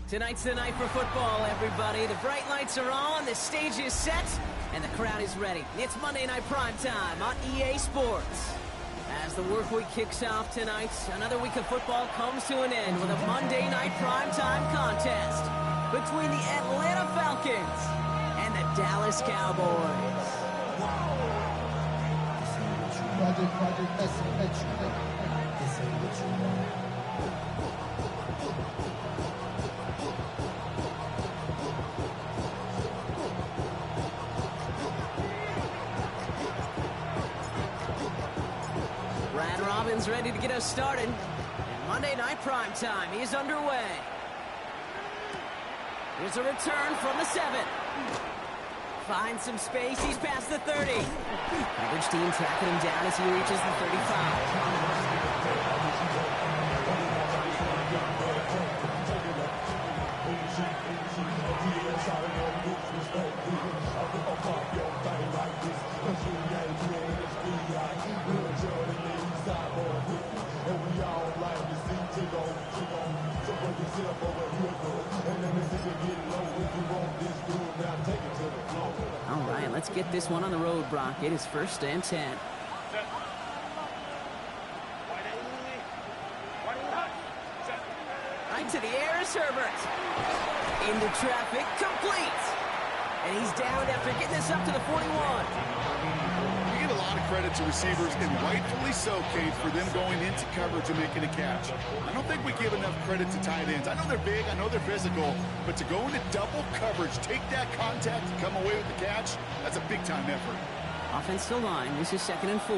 Tonight's the night for football, everybody. The bright lights are on, the stage is set, and the crowd is ready. It's Monday Night Primetime on EA Sports. As the work week kicks off tonight, another week of football comes to an end with a Monday Night Primetime contest between the Atlanta Falcons and the Dallas Cowboys. Robin's ready to get us started. And Monday Night Primetime is underway. Here's a return from the 7. Finds some space, he's past the 30. Coverage team tracking him down as he reaches the 35. All right, let's get this one on the road, Brock. It is 1st and 10. Right to the air is Herbert. Into traffic, complete. And he's down after getting this up to the 41. We give a lot of credit to receivers, and rightfully so, Kate, for them going into coverage and making a catch. I don't think we give enough credit to tight ends. I know they're big, I know they're physical, but to go into double coverage, take that contact, and come away with the catch, that's a big-time effort. Offensive line, this is 2nd and 4.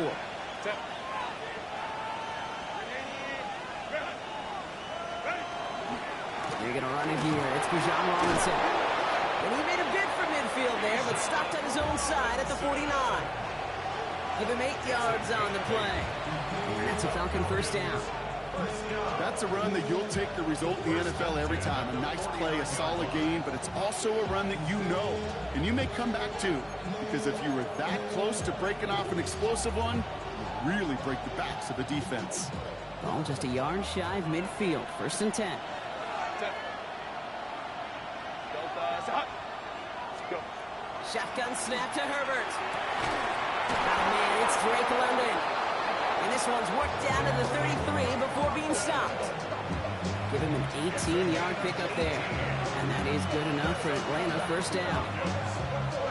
They're going to run it here. It's Bijan Robinson. And he made a bid for midfield there, but stopped on his own side at the 49. Give him 8 yards on the play. And that's a Falcon 1st down. That's a run that you'll take the result in the NFL every time. A nice play, a solid game, but it's also a run that you know, and you may come back to, because if you were that close to breaking off an explosive one, you really break the backs of a defense. Ball just a yard shy of midfield. 1st and 10. Shotgun snap to Herbert. Oh, man, it's Drake London. And this one's worked down to the 33 before being stopped. Give him an 18-yard pickup there. And that is good enough for Atlanta 1st down.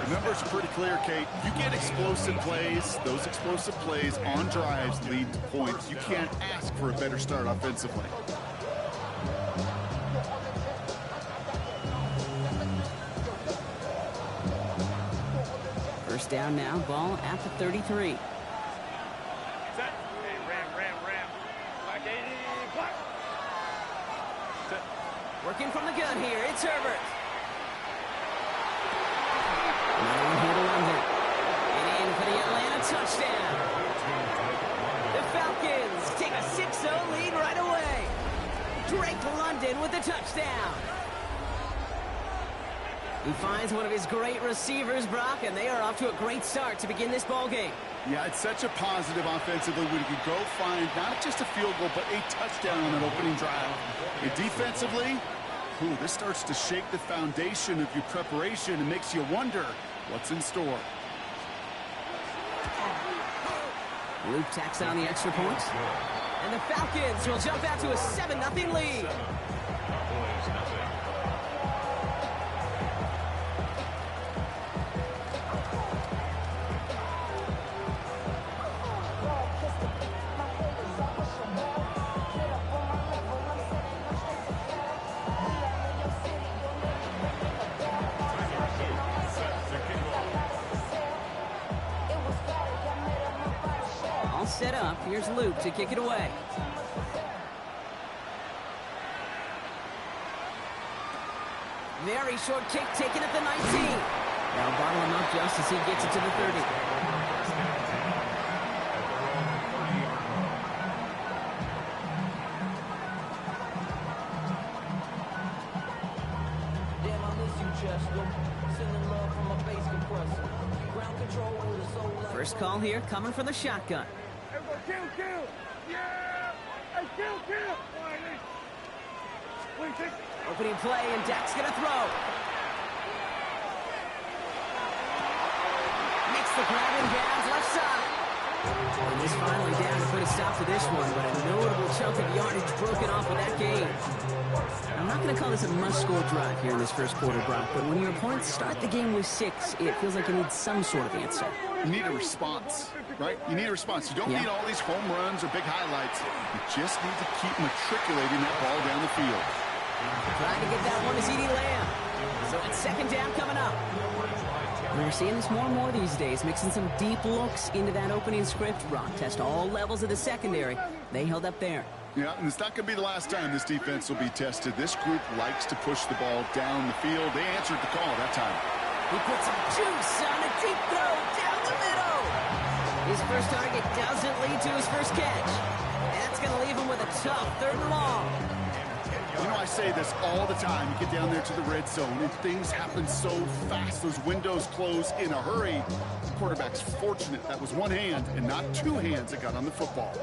The numbers are pretty clear, Kate. You get explosive plays. Those explosive plays on drives lead to points. You can't ask for a better start offensively. 1st down now, ball at the 33. Working from the gun here, it's Herbert. Another one here to London. And in for the Atlanta touchdown. The Falcons take a 6-0 lead right away. Drake London with the touchdown. He finds one of his great receivers, Brock, and they are off to a great start to begin this ball game. Yeah, it's such a positive offensively when you can go find not just a field goal, but a touchdown on an opening drive. And defensively, this starts to shake the foundation of your preparation and makes you wonder what's in store. Luke tacks on the extra point. And the Falcons will jump out to a 7-0 lead. Set up. Here's Luke to kick it away. Very short kick taken at the 19. Now bottle him up just as he gets it to the 30. Damn, I miss you, Chester. Sending love from my bass compressor. Ground control with a soul. First call here coming from the shotgun. Kill! Yeah! Hey, kill! Wait, Opening play, and Dak's going to throw. Makes the grab in bounds, left side. And he's finally down to put a stop to this one, but a notable chunk of yardage broken off of that game. I'm not going to call this a must-score drive here in this first quarter, Brock, but when your opponents start the game with 6, it feels like you need some sort of answer. You need a response, right? You need a response. You don't need all these home runs or big highlights. You just need to keep matriculating that ball down the field. Trying to get that one to CeeDee Lamb. So it's second down coming up. We're seeing this more and more these days, mixing some deep looks into that opening script. Brock test all levels of the secondary. They held up there. Yeah, and it's not going to be the last time this defense will be tested. This group likes to push the ball down the field. They answered the call that time. He puts some juice on a deep throw down the middle. His first target doesn't lead to his first catch. That's going to leave him with a tough 3rd and long. You know, I say this all the time. You get down there to the red zone, and things happen so fast. Those windows close in a hurry. The quarterback's fortunate that was one hand and not 2 hands that got on the football.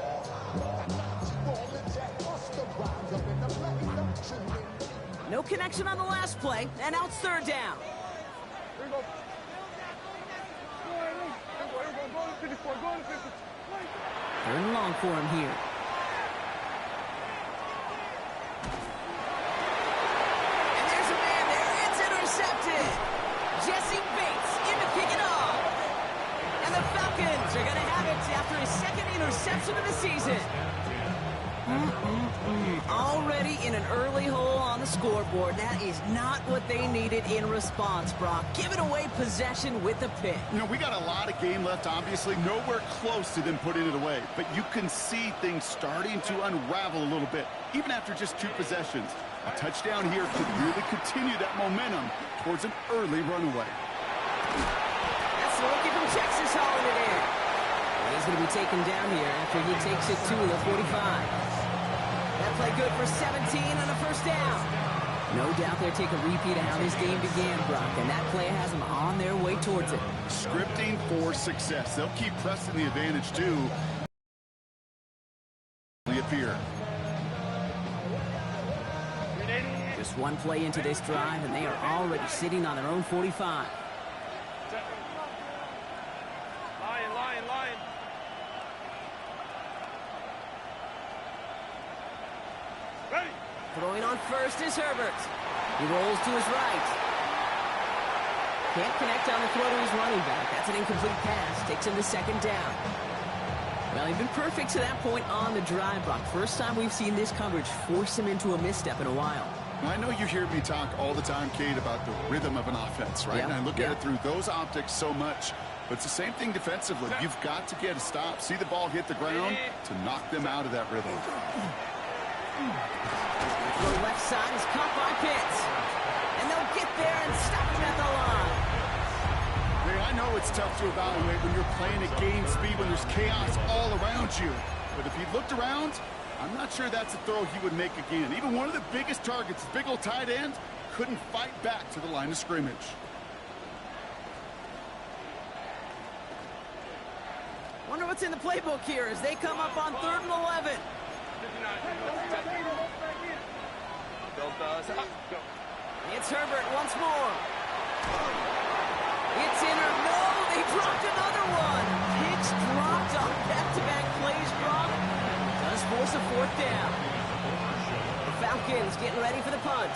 No connection on the last play, and now it's 3rd down. 3rd and long for him here. And there's a man there. It's intercepted. Jesse Bates in to pick it off. And the Falcons are going to have it after his 2nd interception of the season. Already in an early hole on the scoreboard. That is not what they needed in response, Brock. Giving away possession with the pick. You know, we got a lot of game left, obviously. Nowhere close to them putting it away. But you can see things starting to unravel a little bit, even after just 2 possessions. A touchdown here could really continue that momentum towards an early runaway. That's the rookie from Texas hauling it in. He's going to be taken down here after he takes it to the 45. That play good for 17 on a first down. No doubt they'll take a repeat of how this game began, Brock, and that play has them on their way towards it. Scripting for success. They'll keep pressing the advantage, too. Appear. Just one play into this drive, and they are already sitting on their own 45. Lion. Ready. Throwing on first is Herbert. He rolls to his right. Can't connect on the throw to his running back. That's an incomplete pass. Takes him to 2nd down. Well, he's been perfect to that point on the drive, Brock. First time we've seen this coverage force him into a misstep in a while. I know you hear me talk all the time, Kate, about the rhythm of an offense, right? And I look at it through those optics so much. But it's the same thing defensively. You've got to get a stop, see the ball hit the ground to knock them out of that rhythm. The left side is caught by Pitts. And they'll get there and stop him at the line. Hey, I know it's tough to evaluate when you're playing at game speed, when there's chaos all around you. But if he looked around, I'm not sure that's a throw he would make again. Even one of the biggest targets, big old tight end, couldn't fight back to the line of scrimmage. Wonder what's in the playbook here as they come up on 3rd and 11. It's Herbert once more. It's in or no, they dropped another one. Picks dropped on back-to-back plays, Brock. Does force a 4th down. The Falcons getting ready for the punt.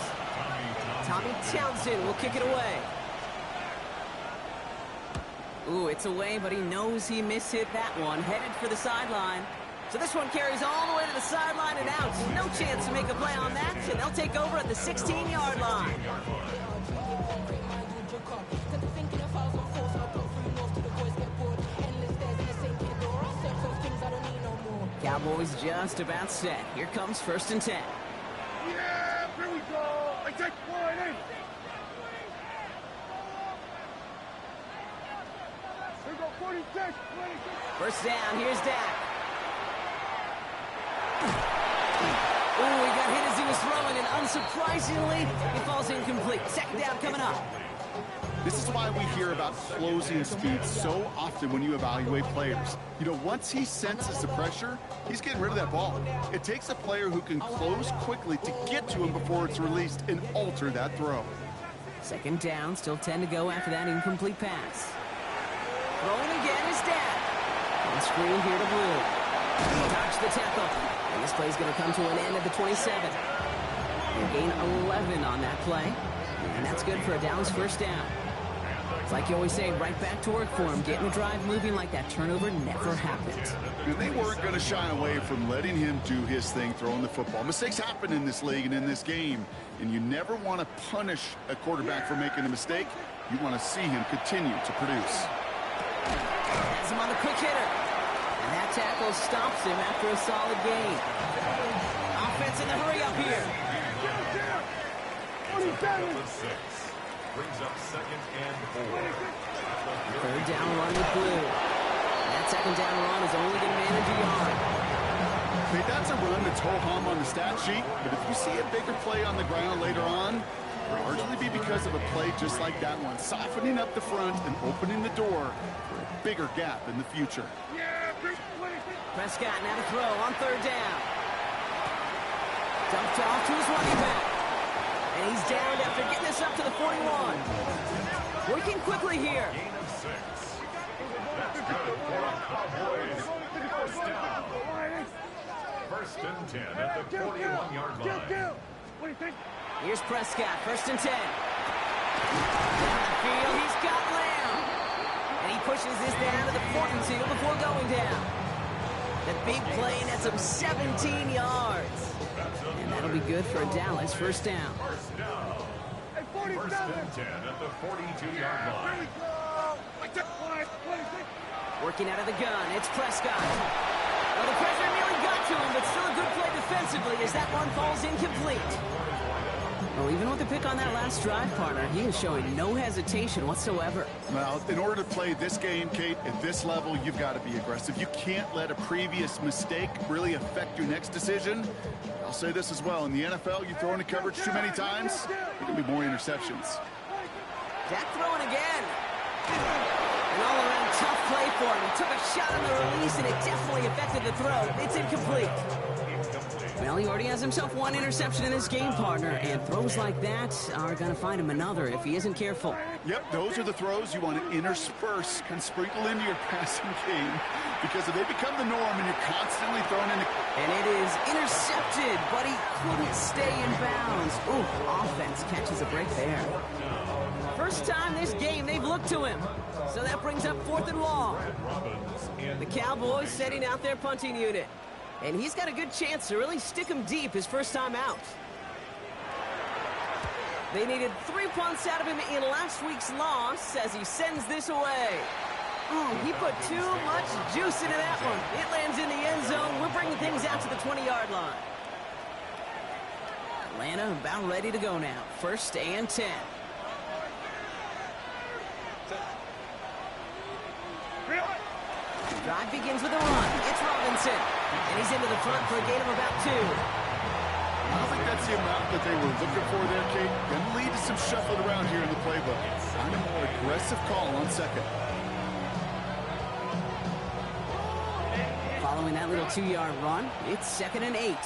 Tommy Townsend will kick it away. Ooh, it's away, but he knows he mishit that one. Headed for the sideline. So this one carries all the way to the sideline and out. No chance to make a play on that, and they'll take over at the 16-yard line. Cowboys just about set. Here comes 1st and 10. Yeah, here we go. I take one in. Here we go, 46. First down, here's Dak. Ooh, he got hit as he was throwing, and unsurprisingly, he falls incomplete. 2nd down coming up. This is why we hear about closing speed so often when you evaluate players. You know, once he senses the pressure, he's getting rid of that ball. It takes a player who can close quickly to get to him before it's released and alter that throw. Second down, still 10 to go after that incomplete pass. Throwing again is Dad. On screen here to Blue. He dodged the tackle. And this play's going to come to an end at the 27. They gain 11 on that play. And that's good for a Dallas first down. It's like you always say, right back to work for him. Getting the drive moving like that turnover never happened. And they weren't going to shy away from letting him do his thing, throwing the football. Mistakes happen in this league and in this game. And you never want to punish a quarterback for making a mistake. You want to see him continue to produce. Has him on the quick hitter. And that tackle stops him after a solid gain. Offense in the hurry up here. Brings up second and 4. Third down run with Blue. That second down run is only going to manage a yard. Okay, that's a run that's ho-hum on the stat sheet, but if you see a bigger play on the ground later on, it'll largely be because of a play just like that one, softening up the front and opening the door for a bigger gap in the future. Prescott now to throw on third down. Dumped off to his running back. And he's down after getting this up to the 41. Working quickly here. Gain of 6. That's good for a Cowboys first down. First and 10 at the 41-yard line. Here's Prescott, first and 10. Down the field, he's got Lamb. And he pushes this down to the 42 before going down. The big play nets him 17 yards. And that'll be good for a Dallas first down. First down. First and 10 at the 42-yard line. Working out of the gun, it's Prescott. Well, the pressure nearly got to him, but still a good play defensively as that one falls incomplete. Well, even with the pick on that last drive, partner, he is showing no hesitation whatsoever. Well, in order to play this game, Kate, at this level, you've got to be aggressive. You can't let a previous mistake really affect your next decision. I'll say this as well. In the NFL, you throw into coverage too many times, there can be more interceptions. Jack throwing again. An all-around tough play for him. He took a shot on the release, and it definitely affected the throw. It's incomplete. Well, he already has himself one interception in this game, partner, and throws like that are going to find him another if he isn't careful. Yep, those are the throws you want to intersperse and sprinkle into your passing game, because if they become the norm and you're constantly thrown into... And it is intercepted, but he couldn't stay in bounds. Ooh, offense catches a break there. First time this game they've looked to him. So that brings up 4th and long. The Cowboys setting out their punting unit. And he's got a good chance to really stick him deep his first time out. They needed 3 punts out of him in last week's loss as he sends this away. Ooh, he put too much juice into that one. It lands in the end zone. We're bringing things out to the 20-yard line. Atlanta about ready to go now. First and 10. Drive begins with a run. It's Robinson. And he's into the front for a gain of about 2. I don't think that's the amount that they were looking for there, Kate. Going to lead to some shuffling around here in the playbook. Find a more aggressive call on second. Following that little 2-yard run, it's 2nd and 8.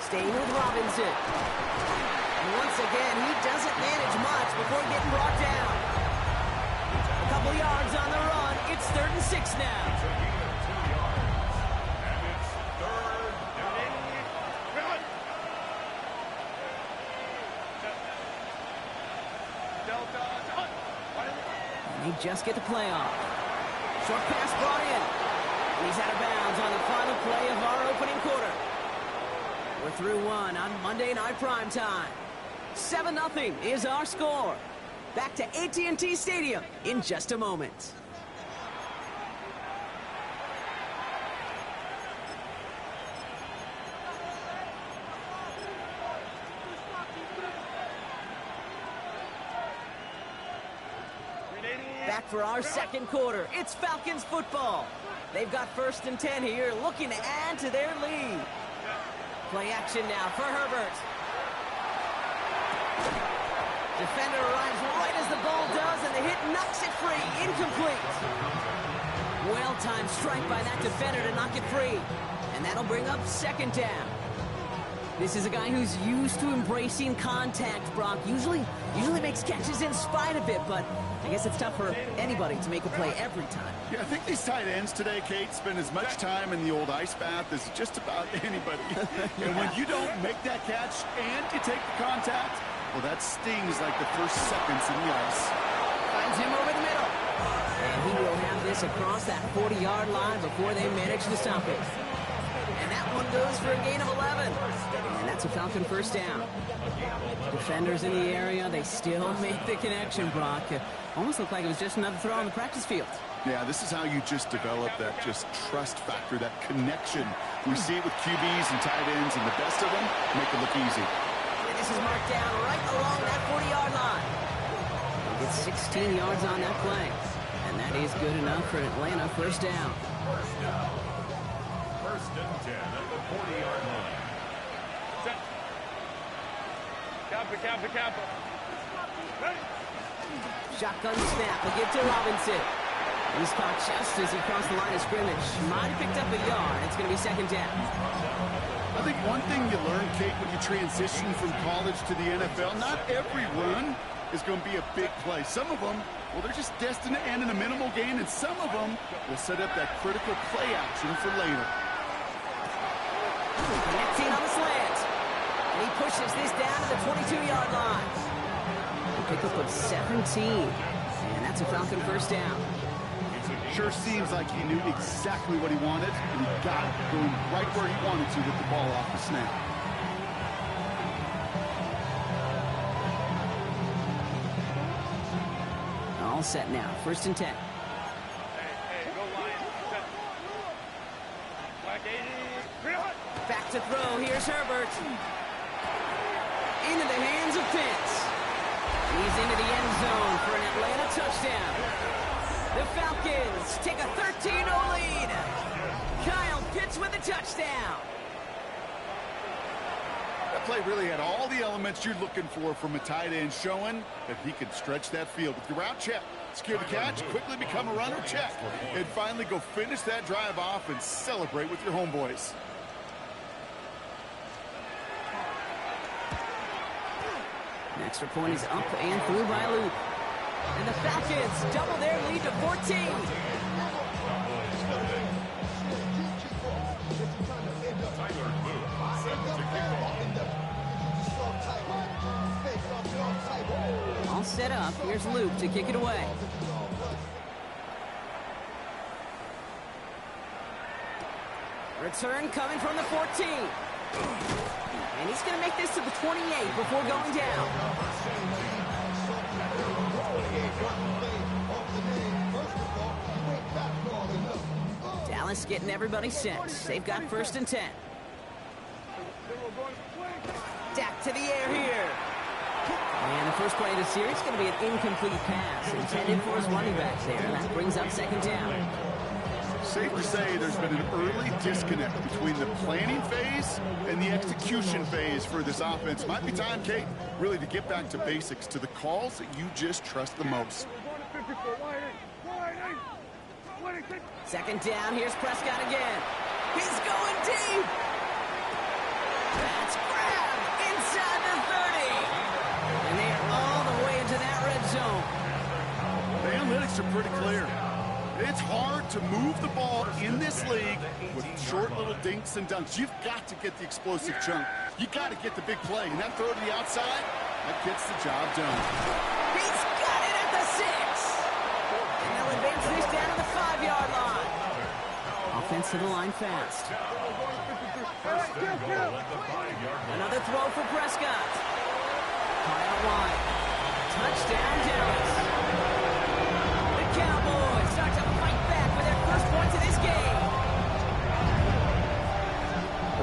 Staying with Robinson. And once again, he doesn't manage much before getting brought down. A couple yards on the run. It's 3rd and 6 now. It's a gain of 2 yards. And it's 3rd down. And they just get the play off. Short pass brought in. And he's out of bounds on the final play of our opening quarter. We're through one on Monday Night Primetime. 7-0 is our score. Back to AT&T Stadium in just a moment. Back for our second quarter. It's Falcons football. They've got 1st and 10 here, looking to add to their lead. Play action now for Herbert. Defender arrives right as the ball does, and the hit knocks it free. Incomplete. Well-timed strike by that defender to knock it free. And that'll bring up 2nd down. This is a guy who's used to embracing contact, Brock. Usually makes catches in spite of it, but I guess it's tough for anybody to make a play every time. Yeah, I think these tight ends today, Kate, spend as much time in the old ice bath as just about anybody. Yeah. And when you don't make that catch and you take the contact, well, that stings like the first seconds in the ice. Finds him over the middle. And he will have this across that 40-yard line before they manage to stop it. And that one goes for a gain of 11. And that's a Falcon 1st down. Defenders in the area, they still make the connection, Brock. Almost looked like it was just another throw on the practice field. Yeah, this is how you just develop that just trust factor, that connection. We see it with QBs and tight ends, and the best of them make it look easy. And this is marked down right along that 40-yard line. They get 16 yards on that play. And that is good enough for Atlanta. 1st down. 1st and 10 at the 40-yard line. Kappa. Shotgun snap. A give to Robinson. He's caught just as he crossed the line of scrimmage. Might have picked up a yard. It's going to be 2nd down. I think one thing you learn, Kate, when you transition from college to the NFL, not every run is going to be a big play. Some of them, well, they're just destined to end in a minimal gain, and some of them will set up that critical play action for later. Connecting on the slant. And he pushes this down to the 22-yard line. A pickup of 17. And that's a Falcon 1st down. Sure seems like he knew exactly what he wanted, and he got it going right where he wanted to with the ball off the snap. All set now. 1st and 10. Hey, go Lions. Back to throw. Here's Herbert. Into the hands of Pitts. He's into the end zone for an Atlanta touchdown. The Falcons take a 13-0 lead. Kyle Pitts with a touchdown. That play really had all the elements you're looking for from a tight end, showing that he could stretch that field with your route check, secure the catch, quickly become a runner check, and finally go finish that drive off and celebrate with your homeboys. An extra point is up and through by Luke. And the Falcons double their lead to 14. All set up. Here's Luke to kick it away. Return coming from the 14. And he's going to make this to the 28 before going down. Dallas getting everybody set. They've got 1st and 10. Dak to the air here. And the first play of the series is going to be an incomplete pass intended for his running back there. And that brings up 2nd down. Safe to say there's been an early disconnect between the planning phase and the execution phase for this offense. Might be time, Kate, really to get back to basics, to the calls that you just trust the most. 2nd down. Here's Prescott again. He's going deep. That's grabbed inside the 30. And they are all the way into that red zone. The analytics are pretty clear. It's hard to move the ball in this league with short little dinks and dunks. You've got to get the explosive chunk. You got to get the big play. And that throw to the outside, that gets the job done. He's got it at the 6. And they'll advance this down to the 5-yard line. Offense to the line fast. Another throw for Prescott. Caught out wide. Touchdown, Dallas. The Cowboys start to fight back with their first points of this game.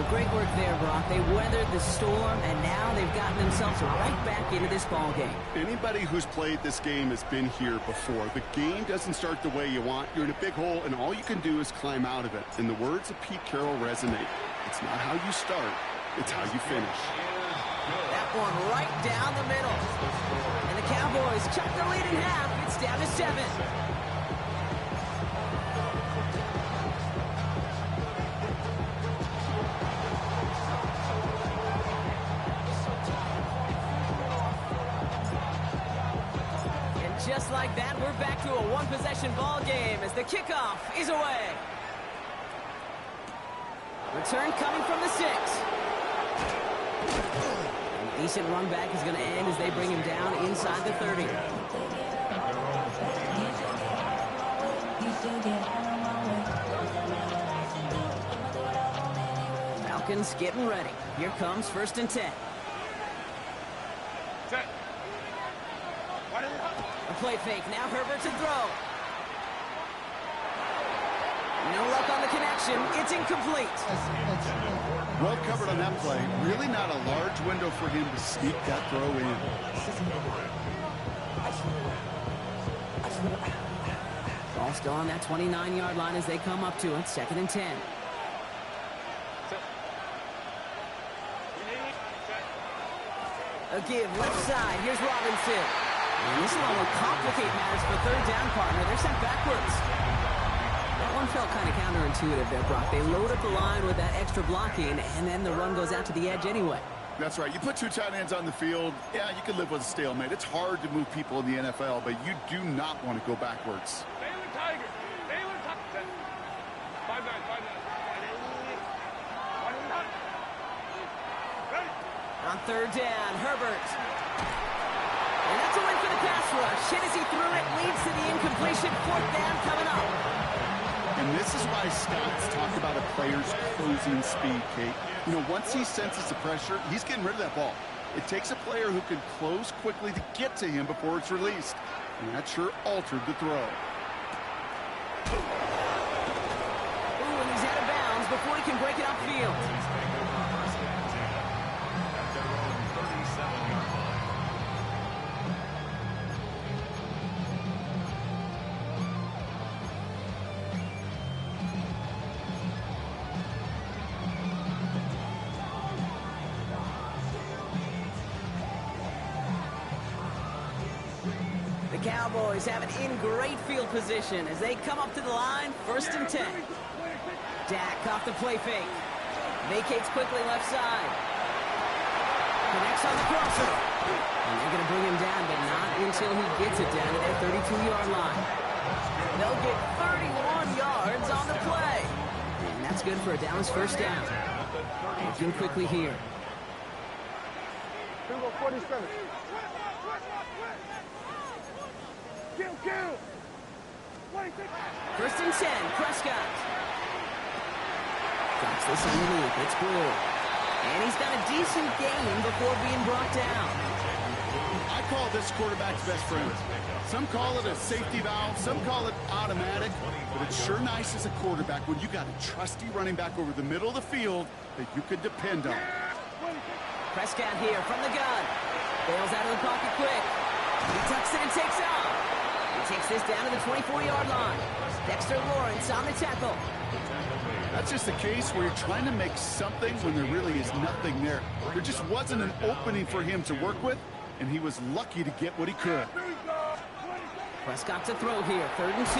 Well, great work there, Brock. They weathered the storm, and now they've gotten themselves right back into this ball game. Anybody who's played this game has been here before. The game doesn't start the way you want. You're in a big hole, and all you can do is climb out of it. And the words of Pete Carroll resonate. It's not how you start, it's how you finish. That one right down the middle. And the Cowboys cut the lead in half. It's down to 7. Just like that, we're back to a one-possession ball game as the kickoff is away. Return coming from the 6. A decent run back is going to end as they bring him down inside the 30. Falcons getting ready. Here comes 1st and 10. Set. A play fake. Now Herbert to throw. No luck on the connection. It's incomplete. Well covered on that play. Really not a large window for him to sneak that throw in. Ball still on that 29-yard line as they come up to it. 2nd and 10. A give left side. Here's Robinson. And this one will complicate matters for 3rd down, partner. They're sent backwards. That one felt kind of counterintuitive there, Brock. They load up the line with that extra blocking, and then the run goes out to the edge anyway. That's right. You put 2 tight ends on the field, yeah, you can live with a stalemate. It's hard to move people in the NFL, but you do not want to go backwards. Taylor Tiger. Taylor Tiger. 5-9, 5-9. On 3rd down, Herbert. And that's a win for the pass rush. Hit as he threw it, leads to the incompletion. 4th down coming up. And this is why Scott's talked about a player's closing speed, Kate. You know, once he senses the pressure, he's getting rid of that ball. It takes a player who can close quickly to get to him before it's released. And that sure altered the throw. Ooh, and he's out of bounds before he can break it upfield. Cowboys have it in great field position as they come up to the line, 1st and 10. Dak off the play fake. Vacates quickly left side. Connects on the crosser. And they're going to bring him down, but not until he gets it down to their 32-yard line. They'll get 31 yards on the play. And that's good for a Dallas 1st down. Looking quickly here. 47. Kill. 1st and 10, Prescott. Drops this underneath, it's Brewer. And he's got a decent gain before being brought down. I call this quarterback's best friend. Some call it a safety valve, some call it automatic, but it's sure nice as a quarterback when you got a trusty running back over the middle of the field that you can depend on. Prescott here from the gun. Bails out of the pocket quick. He tucks it and takes off. He takes this down to the 24-yard line. Dexter Lawrence on the tackle. That's just a case where you're trying to make something when there really is nothing there. There just wasn't an opening for him to work with, and he was lucky to get what he could. Prescott to throw here, 3rd and 2.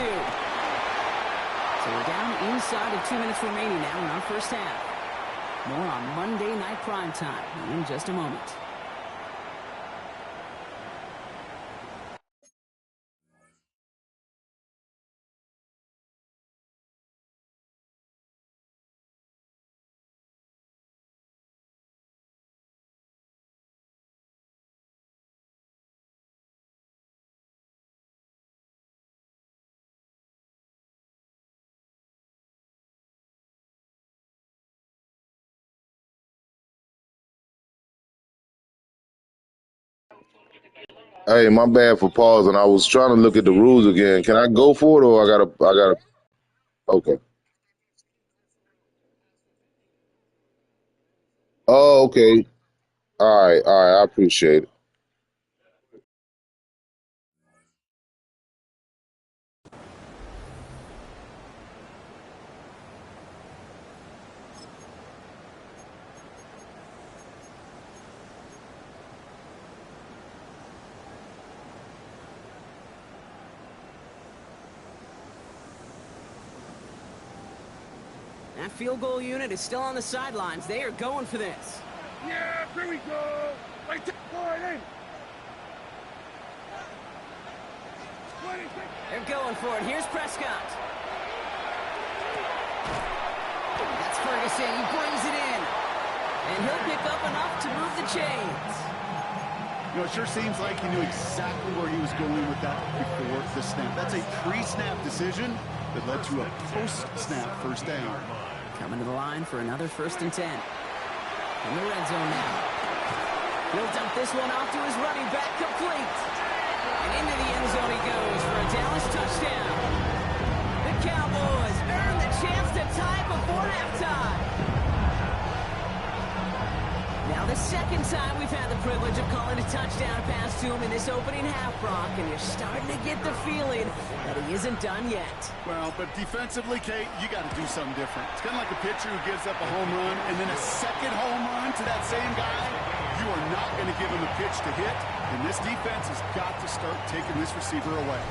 So we're down inside of 2 minutes remaining now in our 1st half. More on Monday Night Primetime in just a moment. Hey, my bad for pausing. I was trying to look at the rules again. Can I go for it, or I gotta? Okay. Oh, okay. All right. I appreciate it. That field goal unit is still on the sidelines. They are going for this. Yeah, here we go. Like that. Go right in. They're going for it. Here's Prescott. That's Ferguson. He brings it in. And he'll pick up enough to move the chains. You know, it sure seems like he knew exactly where he was going with that before the snap. That's a pre-snap decision that led to a post-snap first down. Coming to the line for another 1st and 10. In the red zone now. He'll dump this one off to his running back, complete. And into the end zone he goes for a Dallas touchdown. The Cowboys earn the chance to tie before halftime. Now the second time we've had the privilege of calling a touchdown pass to him in this opening half, Brock, and you're starting to get the feeling that he isn't done yet. Well, but defensively, Kate, you got to do something different. It's kind of like a pitcher who gives up a home run and then a second home run to that same guy. You are not going to give him a pitch to hit, and this defense has got to start taking this receiver away.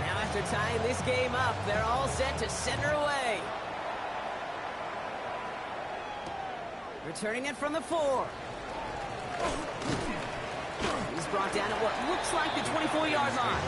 Now after tying this game up, they're all set to send her away. Returning it from the 4. He's brought down at what looks like the 24-yard line.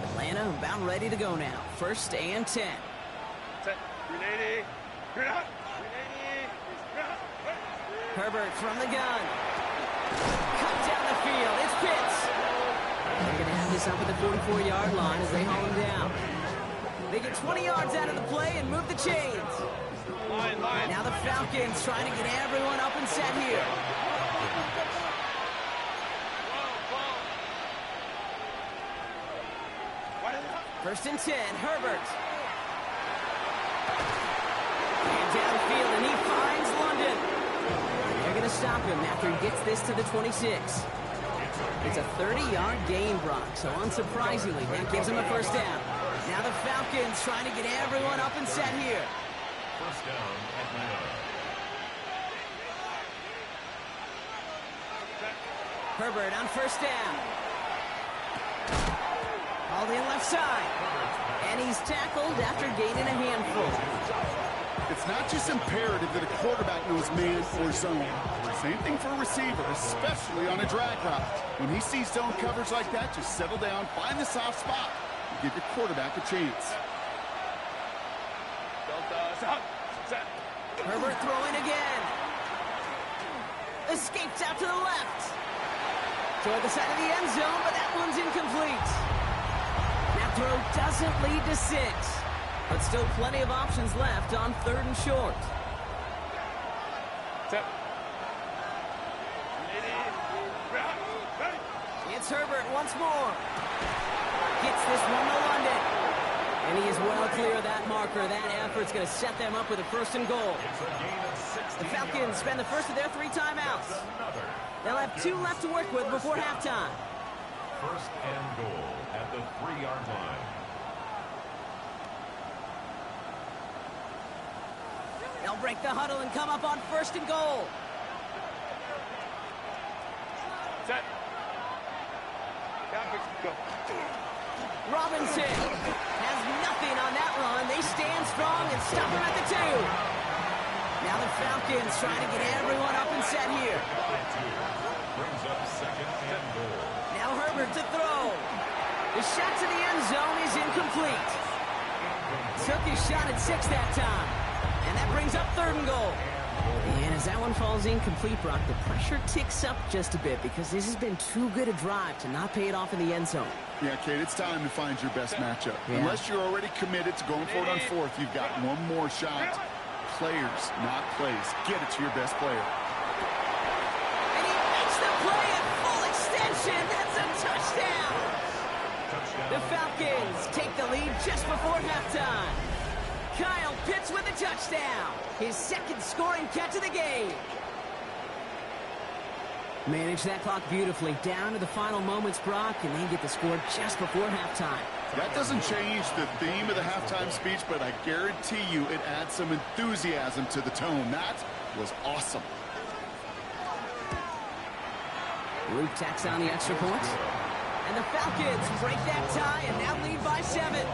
Atlanta about ready to go now. 1st and 10. Set. 380. You're not. Herbert from the gun. Cut down the field. It's Pitts. They're going to have this up at the 44-yard line as they haul him down. They get 20 yards out of the play and move the chains. Now the Falcons trying to get everyone up and set here. First and 10, Herbert. And downfield, and he finds London. They're going to stop him after he gets this to the 26. It's a 30-yard gain, Brock, so unsurprisingly, that gives him a first down. Now the Falcons trying to get everyone up and set here. First down, Atlanta. Herbert on first down. Hauled in left side. And he's tackled after gaining a handful. It's not just imperative that a quarterback knows man or zone. Same thing for a receiver, especially on a drag route. When he sees zone coverage like that, just settle down, find the soft spot, and give your quarterback a chance. Herbert throwing again. Escapes out to the left. Toward the side of the end zone, but that one's incomplete. That throw doesn't lead to 6. But still plenty of options left on 3rd and short. It's Herbert once more. Gets this one to London. And he is well clear of that marker. That effort's going to set them up with a 1st and goal. The Falcons spend the first of their 3 timeouts. They'll have 2 left to work with before halftime. First and goal at the 3-yard line. They'll break the huddle and come up on 1st and goal. Set. Go. Robinson has nothing on that run. They stand strong and stop him at the 2. Now the Falcons trying to get everyone up and set here. Brings up 2nd and goal. Now Herbert to throw. The shot to the end zone is incomplete. Took his shot at 6 that time. And that brings up 3rd and goal. And as that one falls incomplete, Brock, the pressure ticks up just a bit because this has been too good a drive to not pay it off in the end zone. Yeah, Kate, it's time to find your best matchup. Yeah. Unless you're already committed to going for it on 4th, you've got one more shot. players, not plays. Get it to your best player. And he makes the play at full extension. That's a touchdown. The Falcons take the lead just before halftime. Kyle Pitts with a touchdown. His second scoring catch of the game. Manage that clock beautifully. Down to the final moments, Brock, and they get the score just before halftime. That doesn't change the theme of the halftime speech, but I guarantee you it adds some enthusiasm to the tone. That was awesome. Luke tacks on the extra point. And the Falcons break that tie and now lead by 7.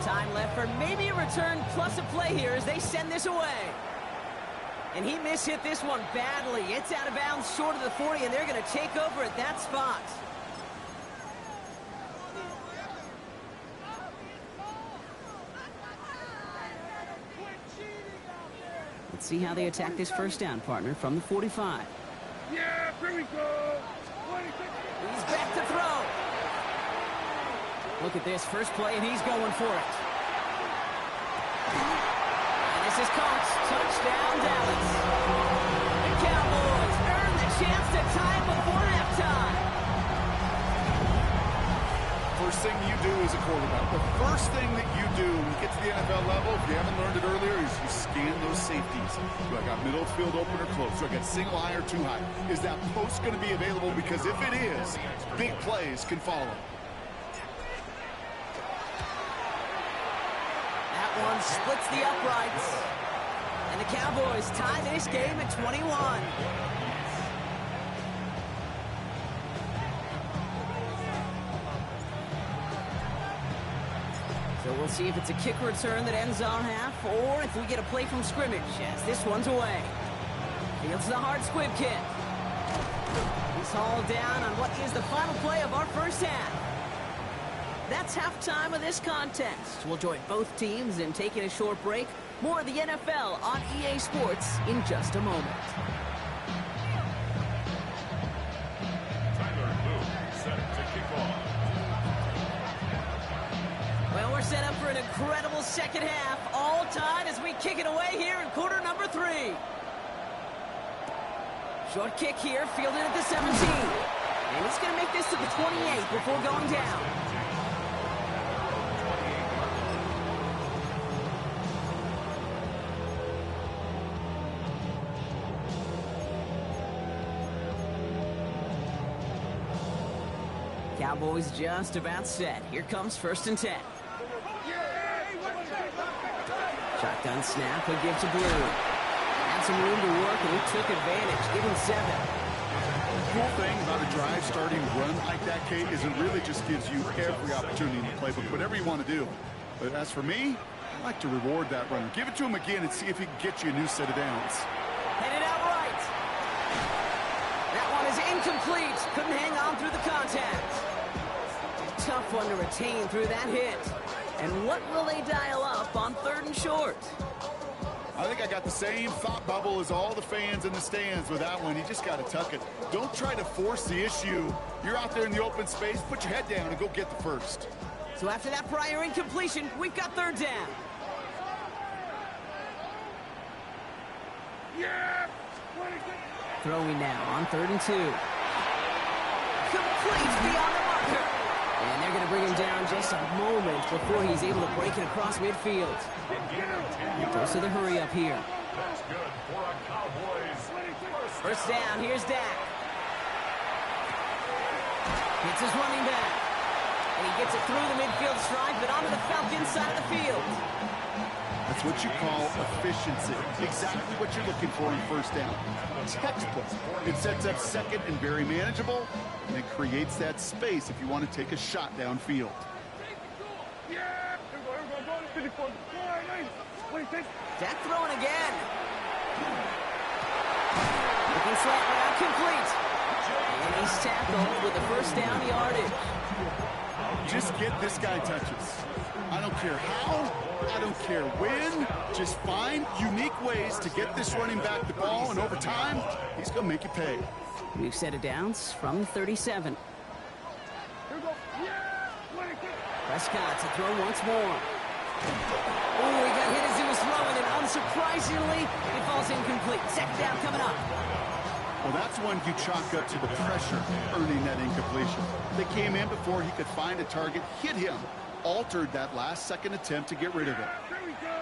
Time left for maybe a return plus a play here as they send this away. And he mishit this one badly. It's out of bounds short of the 40, and they're going to take over at that spot. Let's see how they attack this first down, partner, from the 45. Yeah, here we go. He's back to throw. Look at this first play, and he's going for it. And this is caught. Touchdown, Dallas. The Cowboys earn the chance to tie it before halftime. First thing you do as a quarterback, the first thing that you do when you get to the NFL level, if you haven't learned it earlier, is you scan those safeties. Do I got middle field open or close? Do I got single high or too high? Is that post going to be available? Because if it is, big plays can follow. That one splits the uprights. And the Cowboys tie this game at 21. So we'll see if it's a kick return that ends our half, or if we get a play from scrimmage, as this one's away. Fields the hard squib kick. He's hauled down on what is the final play of our first half. That's halftime of this contest. We'll join both teams in taking a short break. More of the NFL on EA Sports in just a moment. Well, we're set up for an incredible second half. All tied as we kick it away here in quarter number 3. Short kick here, fielded at the 17. And he's going to make this to the 28 before going down. Cowboys just about set. Here comes 1st and 10. Shotgun snap, he'll give to Blue. Had some room to work, and he took advantage, giving 7. The cool thing about a drive starting run like that, Kate, is it really just gives you every opportunity in the playbook, whatever you want to do. But as for me, I like to reward that run. Give it to him again and see if he can get you a new set of downs. Headed out right. That one is incomplete. Couldn't hang on through the contact. Tough one to retain through that hit. And what will they dial up on 3rd and short? I think I got the same thought bubble as all the fans in the stands with that one. You just got to tuck it. Don't try to force the issue. You're out there in the open space. Put your head down and go get the first. So after that prior incompletion, we've got 3rd down. Yeah. Throwing now on 3rd and 2. Complete beyond the marker. And they're going to bring him down just a moment before he's able to break it across midfield. Goes to the hurry up here. That's good for a Cowboys. First down, here's Dak. Hits his running back. And he gets it through the midfield stride, but onto the Falcons side of the field. That's what you call efficiency. Exactly what you're looking for in 1st down. Textbook. It sets up 2nd and very manageable, and it creates that space if you want to take a shot downfield. Dak throwing again. Looking slant route complete. And And he's tackled with the first down yardage. Just get this guy touches. I don't care how, I don't care when. Just find unique ways to get this running back the ball, and over time, he's going to make you pay. We've set it downs from 37. Prescott to throw once more. Oh, he got hit as he was throwing, and unsurprisingly, it falls incomplete. Second down coming up. Well, that's one you chalk up to the pressure earning that incompletion. They came in before he could find a target, hit him, altered that last-second attempt to get rid of it. Here we go.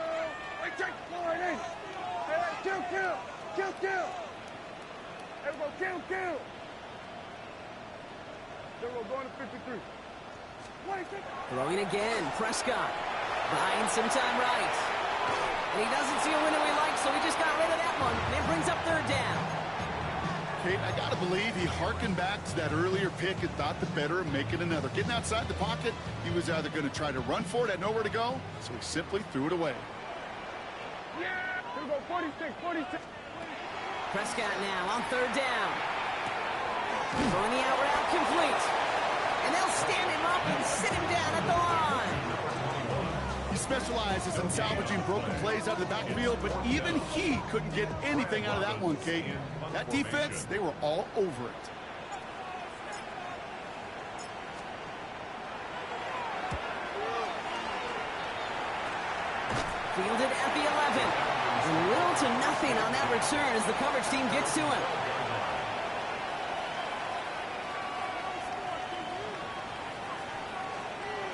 I take line in. Kill. Everyone, kill. There we go, going to 53. Throwing again, Prescott. Buying some time right. And he doesn't see a window he likes, so he just got rid of that one. And it brings up third down. Kate, I got to believe he hearkened back to that earlier pick and thought the better of making another. Getting outside the pocket, he was either going to try to run for it, had nowhere to go, so he simply threw it away. Yeah, here we go, 46. Prescott now on third down. Throwing the out route complete. And they'll stand him up and sit him down at the line. He specializes in salvaging broken plays out of the backfield, but even he couldn't get anything out of that one, Kate. That defense, they were all over it. Fielded at the 11. And little to nothing on that return as the coverage team gets to him.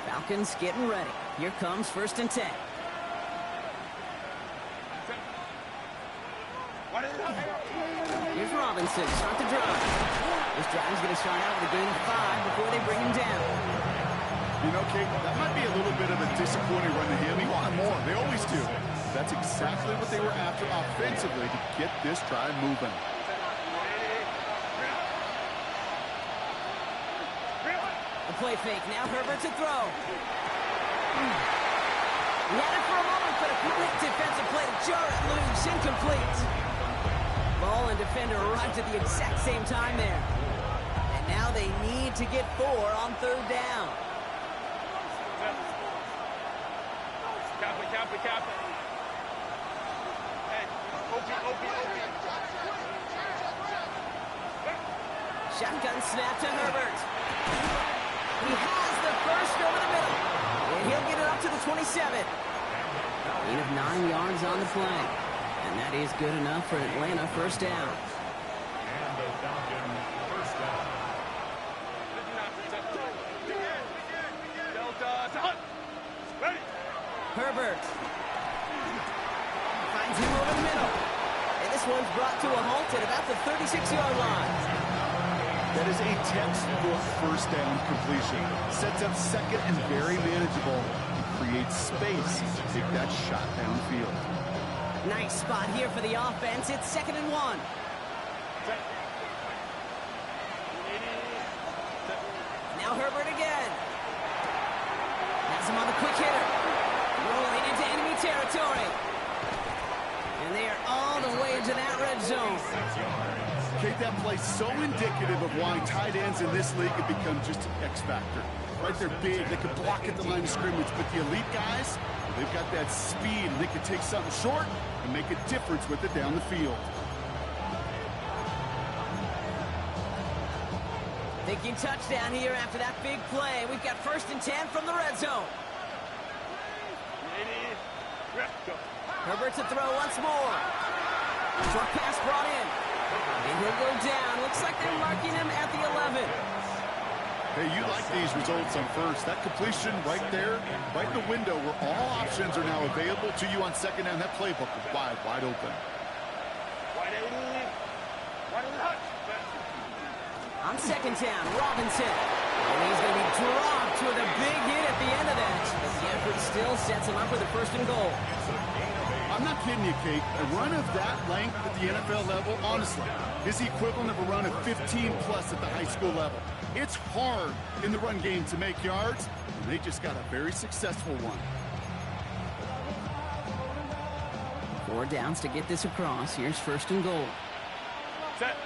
Falcons getting ready. Here comes 1st and 10. Here's Robinson, start the drive. This drive's going to start out with a gain of 5 before they bring him down. You know, Kate, that might be a little bit of a disappointing run to him. He wanted more. They always do. That's exactly what they were after offensively to get this drive moving. The play fake, now Herbert to throw. He had it for a moment, but a quick defensive play to jar it loose, incomplete. Ball and defender arrived at the exact same time there. And now they need to get 4 on third down. Cap it. Hey, OP. Shotgun snap to Herbert. He has the first over the middle. And he'll get it up to the 27. Gain of 9 yards on the play. And that is good enough for Atlanta first down. And the Falcon first down. Ready. Herbert finds him over the middle. And this one's brought to a halt at about the 36-yard line. That is a textbook first down completion. Sets up second and very manageable. He creates space to take that shot downfield. Nice spot here for the offense. It's 2nd and 1. Now Herbert again. Has him on the quick hitter. Rolling into enemy territory. And they are all the way into that red zone. Kate, that play so indicative of why tight ends in this league have become just an X factor. Right, they're big, they can block at the line of scrimmage, but the elite guys, they've got that speed, and they can take something short and make a difference with it down the field. Thinking touchdown here after that big play. We've got 1st and 10 from the red zone. Herbert to throw once more. Short pass brought in. And he'll go down. Looks like they're marking him at the 11. Hey, you like these results on first. That completion right there, right in the window where all options are now available to you on second down. That playbook is wide open. On second down, Robinson. And he's going to be dropped with a big hit at the end of that. But the effort still sets him up for the 1st and goal. I'm not kidding you, Kate. A run of that length at the NFL level, honestly, is the equivalent of a run of 15-plus at the high school level. It's hard in the run game to make yards, and they just got a very successful one. 4 downs to get this across. Here's 1st and goal. Set.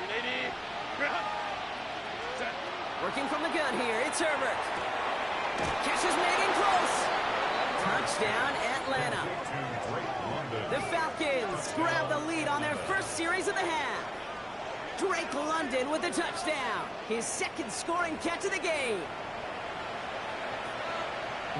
180. Working from the gun here, it's Herbert. Catch is made in close. Touchdown, Atlanta. The Falcons grab the lead on their first series of the half. Drake London with a touchdown. His second scoring catch of the game.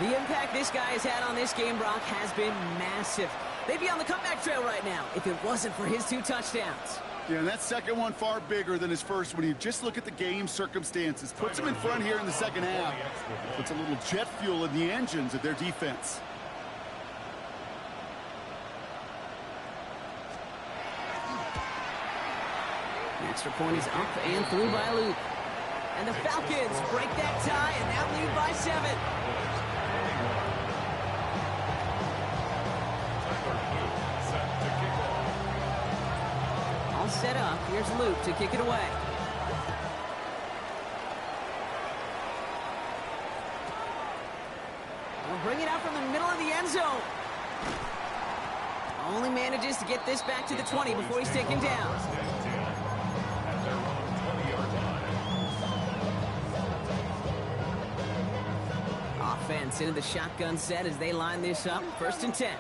The impact this guy has had on this game, Brock, has been massive. They'd be on the comeback trail right now if it wasn't for his 2 touchdowns. Yeah, and that second one far bigger than his first when you just look at the game circumstances. Puts him in front here in the second half. Puts a little jet fuel in the engines of their defense. The extra point is up and through by Luke. And the Falcons break that tie and now lead by 7. All set up. Here's Luke to kick it away. We'll bring it out from the middle of the end zone. Only manages to get this back to the 20 before he's taken down. Offense into the shotgun set as they line this up. 1st and 10.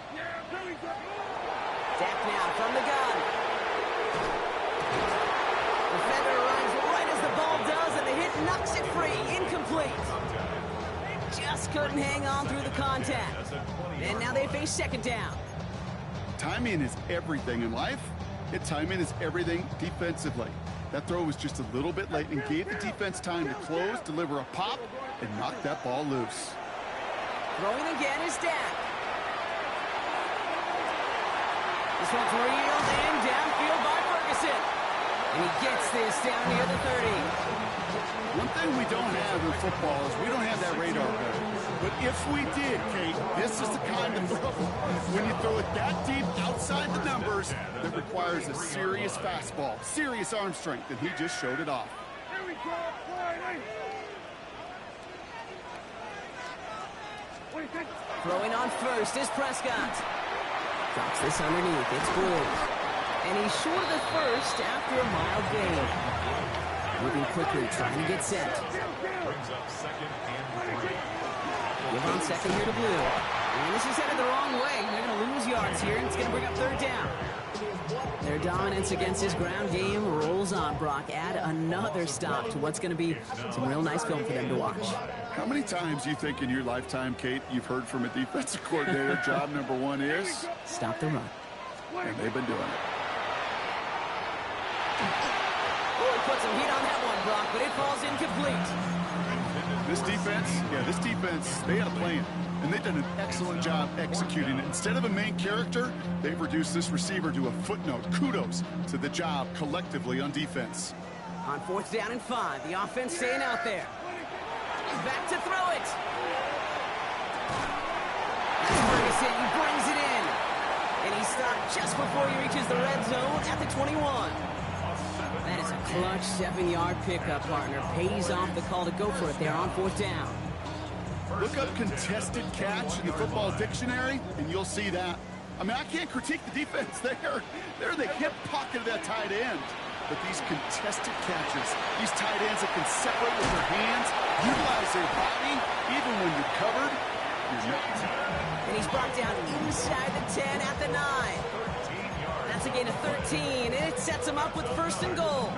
Dak now from the gun. Defender runs right as the ball does, and the hit knocks it free. Incomplete. Just couldn't hang on through the contact. And now they face 2nd down. Timing is everything in life. Timing is everything defensively. That throw was just a little bit late and gave the defense time to close, deliver a pop, and knock that ball loose. Throwing again is Dak. This one's reeled in downfield by Ferguson. And he gets this down near the 30. One thing we don't have in football is we don't have that radar gun. But if we did, Kate, this is the kind of throw, when you throw it that deep outside the numbers, that requires a serious fastball, serious arm strength, and he just showed it off. Here we go, Friday. Throwing on first is Prescott. Drops this underneath. It's Blue. And he's short of the first after a mild gain. Moving quickly, trying to get set. Brings up 2nd and 3. Give on 2nd here to Blue. And this is headed the wrong way. They're going to lose yards here, and it's going to bring up 3rd down. Their dominance against his ground game rolls on, Brock. Add another stop to what's going to be some real nice film for them to watch. How many times do you think in your lifetime, Kate, you've heard from a defensive coordinator, job number 1 is? Stop the run. And they've been doing it. Oh, he put some heat on that one, Brock, but it falls incomplete. This defense, they had a plan. And they've done an excellent job executing it. Instead of a main character, they've reduced this receiver to a footnote. Kudos to the job collectively on defense. On 4th down and 5, the offense staying out there. Back to throw it. That's Ferguson. He brings it in. And he stopped just before he reaches the red zone at the 21. That is a clutch 7-yard pickup, partner. Pays off the call to go for it there on 4th down. Look up contested catch in the football dictionary, and you'll see that. I mean, I can't critique the defense. They're in the hip pocket of that tight end. But these contested catches, these tight ends that can separate with their hands, utilize their body, even when you're covered, you're not. And he's brought down inside the 10 at the 9. That's a gain of 13, and it sets him up with 1st and goal.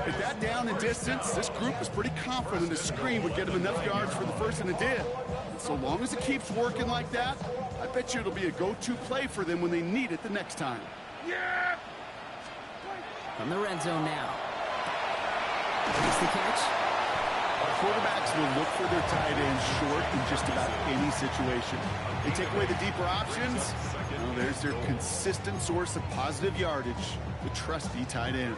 At that down and distance, this group was pretty confident the screen would get him enough yards for the first, and it did. And so long as it keeps working like that, I bet you it'll be a go-to play for them when they need it the next time. Yeah! From the red zone now. Makes the catch. Quarterbacks will look for their tight ends short in just about any situation. They take away the deeper options. Well, there's their consistent source of positive yardage, the trusty tight end.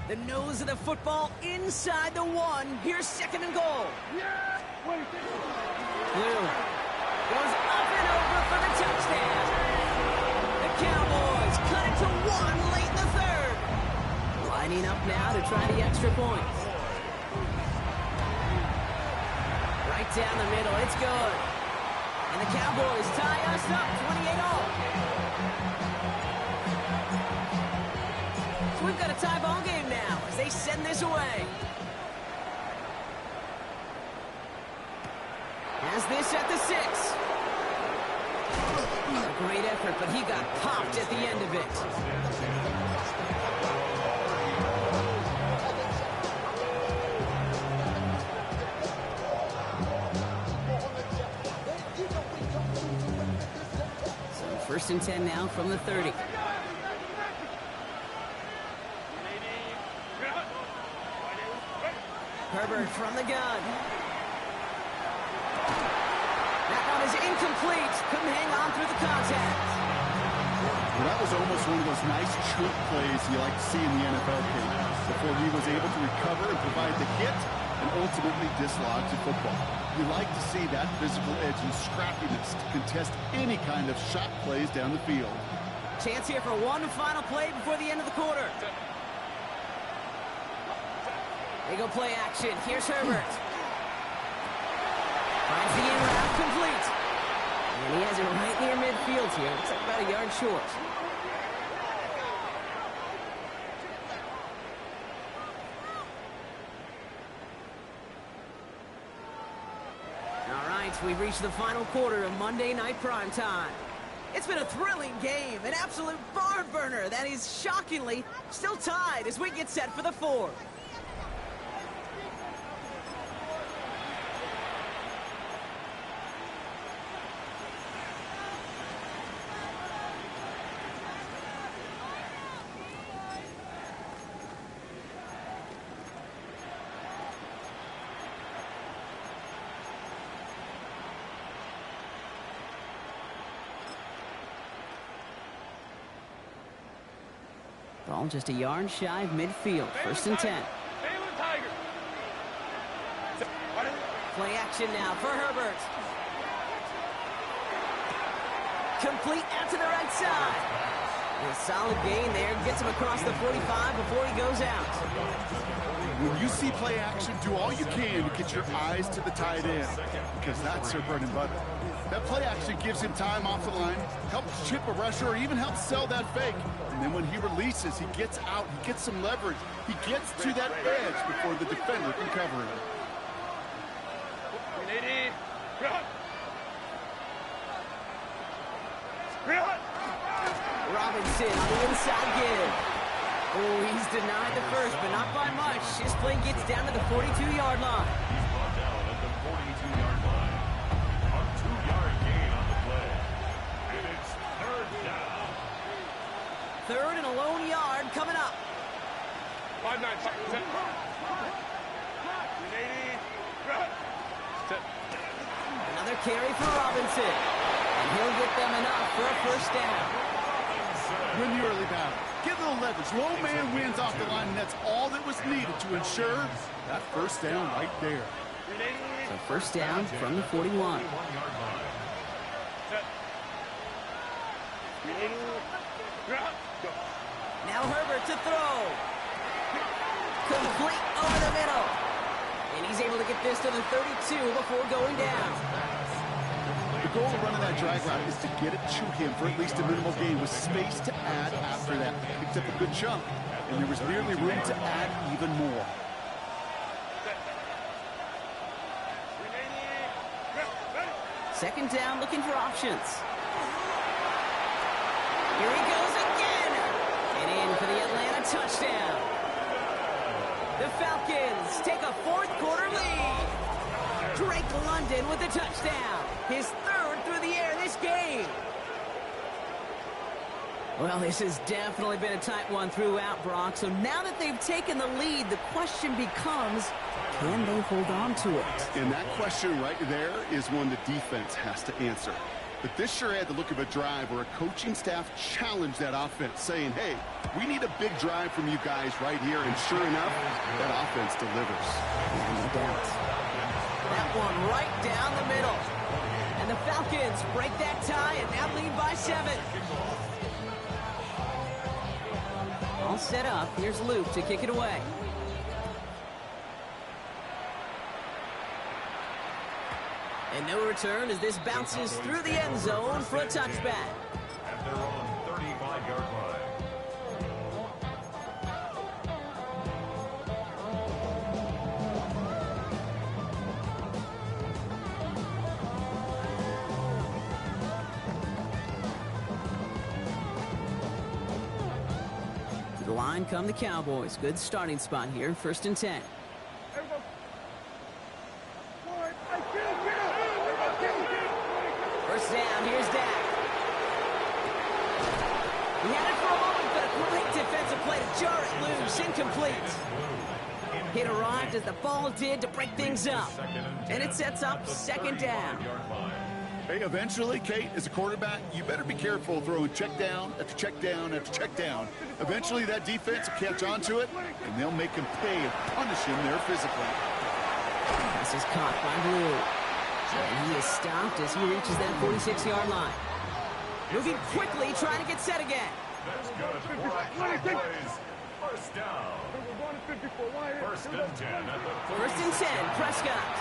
The nose of the football inside the 1. Here's 2nd and goal. Yeah! Blue goes up and over for the touchdown. The Cowboys cut it to 1 late in the 3rd. Lining up now to try the extra point. Right down the middle, it's good. And the Cowboys tie us up 28-all. So we've got a tie ball game now as they send this away. has this at the 6. A great effort, but he got popped at the end of it. So 1st and 10 now from the 30. Herbert from the gun. That one is incomplete. Couldn't hang on through the contact. Well, that was almost one of those nice trick plays you like to see in the NFL game before he was able to recover and provide the hit and ultimately dislodge the football. You like to see that physical edge and scrappiness to contest any kind of shot plays down the field. Chance here for one final play before the end of the quarter. They go play action. Here's Herbert. Finds the in route complete. And he has it right near midfield here. Looks like about a yard short. All right, we've reached the final quarter of Monday Night Primetime. It's been a thrilling game, an absolute barn burner that is shockingly still tied as we get set for the 4th. Ball just a yard shy of midfield. 1st and 10. Play action now for Herbert. Complete out to the right side. A solid gain there. Gets him across the 45 before he goes out. When you see play action, do all you can to get your eyes to the tight end, because that's their bread and butter. That play action gives him time off the line, helps chip a rusher, or even helps sell that fake. And then when he releases, he gets out, he gets some leverage. He gets to that edge before the defender can cover him. Robinson on the inside give. Oh, he's denied the first, but not by much. His play gets down to the 42-yard line. He's brought down at the 42-yard line. A 2-yard gain on the play. And it's 3rd down. 3rd and a lone yard coming up. 5-9. Another carry for Robinson. And he'll get them enough for a 1st down. Win the early battle. Get a little leverage. Low man wins off the line, and that's all that was needed to ensure that 1st down right there. So 1st down from the 41. Now Herbert to throw. Complete over the middle. And he's able to get this to the 32 before going down. The goal of running that drag route is to get it to him for at least a minimal gain with space to add after that. Picked up a good chunk, and there was nearly room to add even more. Second down, looking for options. Here he goes again. And in for the Atlanta touchdown. The Falcons take a 4th quarter lead. Drake London with the touchdown. His 3rd through the air this game. Well, this has definitely been a tight one throughout, Brock. So now that they've taken the lead, the question becomes, can they hold on to it? And that question right there is one the defense has to answer. But this sure had the look of a drive where a coaching staff challenged that offense, saying, hey, we need a big drive from you guys right here. And sure enough, that offense delivers. No doubt. That one right down the middle. And the Falcons break that tie and now lead by 7. All set up. Here's Luke to kick it away. And no return as this bounces through the end zone for a touchback. And they're on 35-yard line. line come the Cowboys. Good starting spot here. 1st and 10. First down, here's Dak. He had it for a moment, but a great defensive play to jar it loose. Incomplete. It arrived as the ball did to break things up. And it sets up 2nd down. Hey, eventually, Kate, as a quarterback, you better be careful throwing check down after check down after check down. Eventually, that defense will catch on to it, and they'll make him pay and punish him there physically. This is caught by Blue. And he is stopped as he reaches that 46-yard line. Moving quickly, trying to get set again. That's good for Cowboys. First down. 1st and 10 at the 1st and 10, Prescott.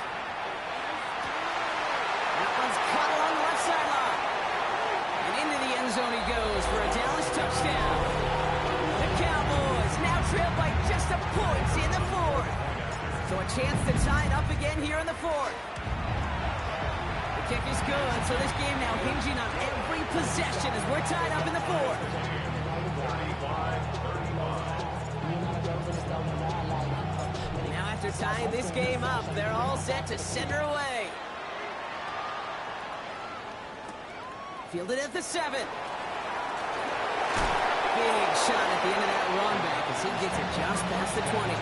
That one's caught along the left sideline. And into the end zone he goes for a Dallas touchdown. The Cowboys now trail by just a point in the 4th. So a chance to tie it up again here in the 4th. The kick is good, so this game now hinging on every possession as we're tied up in the 4th. Now after tying this game up, they're all set to send her away. Fielded at the 7. Big shot at the end of that run back as he gets it just past the 20.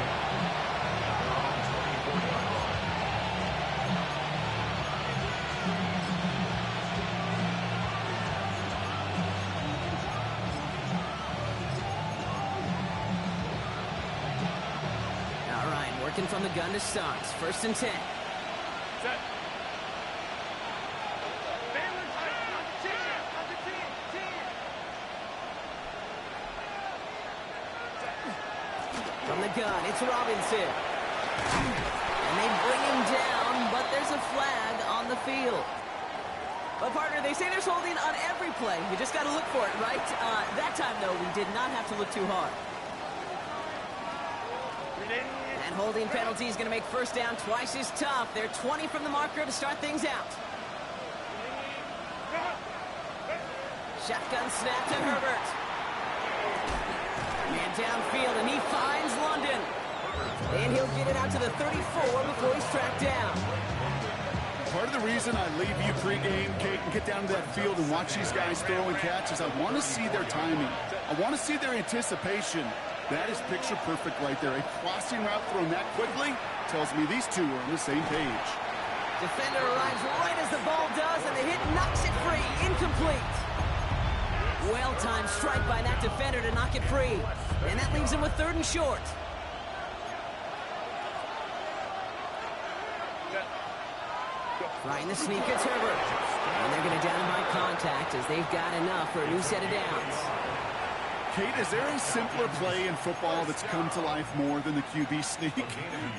All right, working from the gun to start. 1st and 10. From the gun, it's Robinson. And they bring him down, but there's a flag on the field. But, partner, they say there's holding on every play. You just got to look for it, right? That time, though, we did not have to look too hard. And holding penalty is going to make 1st down twice as tough. They're 20 from the marker to start things out. Shotgun snap to Herbert. Man downfield, and he finds London. And he'll get it out to the 34 before he's tracked down. Part of the reason I leave you pregame, Kate, and get down to that field and watch these guys throw and catch is I want to see their timing. I want to see their anticipation. That is picture perfect right there. A crossing route thrown that quickly tells me these two are on the same page. Defender arrives right as the ball does, and the hit knocks it free. Incomplete. Well-timed strike by that defender to knock it free. And that leaves him with 3rd and short. Right in the sneak, it's Herbert. And they're going to down him by contact as they've got enough for a new set of downs. Kate, is there a simpler play in football that's come to life more than the QB sneak?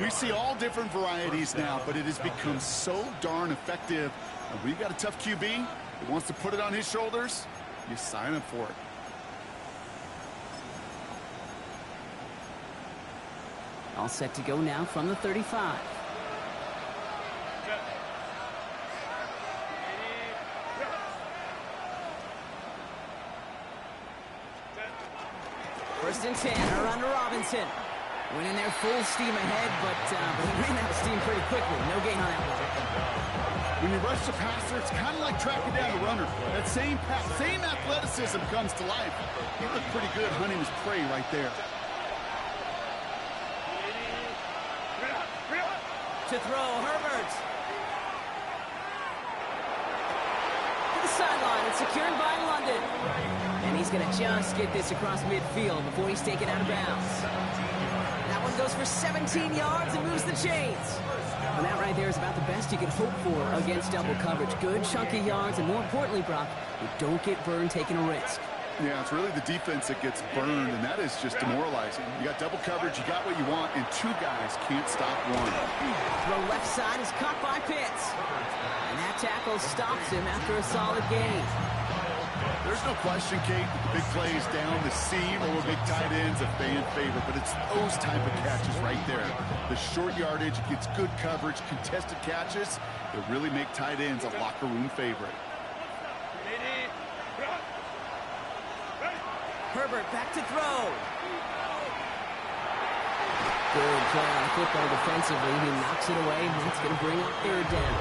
We see all different varieties now, but it has become so darn effective. And when you've got a tough QB that wants to put it on his shoulders, you sign up for it. All set to go now from the 35. First and 10, around to Robinson. Went in there full steam ahead, but he ran out of steam pretty quickly. No gain on that one. When you rush the passer, it's kind of like tracking down a runner. That same athleticism comes to life. He looked pretty good hunting his prey right there. To throw, Herbert. To the sideline, it's secured by London. And he's going to just get this across midfield before he's taken out of bounds. That one goes for 17 yards and moves the chains. And that right there is about the best you can hope for against double coverage. Good chunky yards, and more importantly, Brock, you don't get burned taking a risk. Yeah, it's really the defense that gets burned, and that is just demoralizing. You got double coverage, you got what you want, and 2 guys can't stop one. Throw left side is caught by Pitts. And that tackle stops him after a solid gain. There's no question, Kate, big plays down the seam over big tight ends, a fan favorite, but it's those type of catches right there. The short yardage, gets good coverage, contested catches that really make tight ends a locker room favorite. Herbert back to throw. Good play on the football defensively. He knocks it away, and it's going to bring up third down.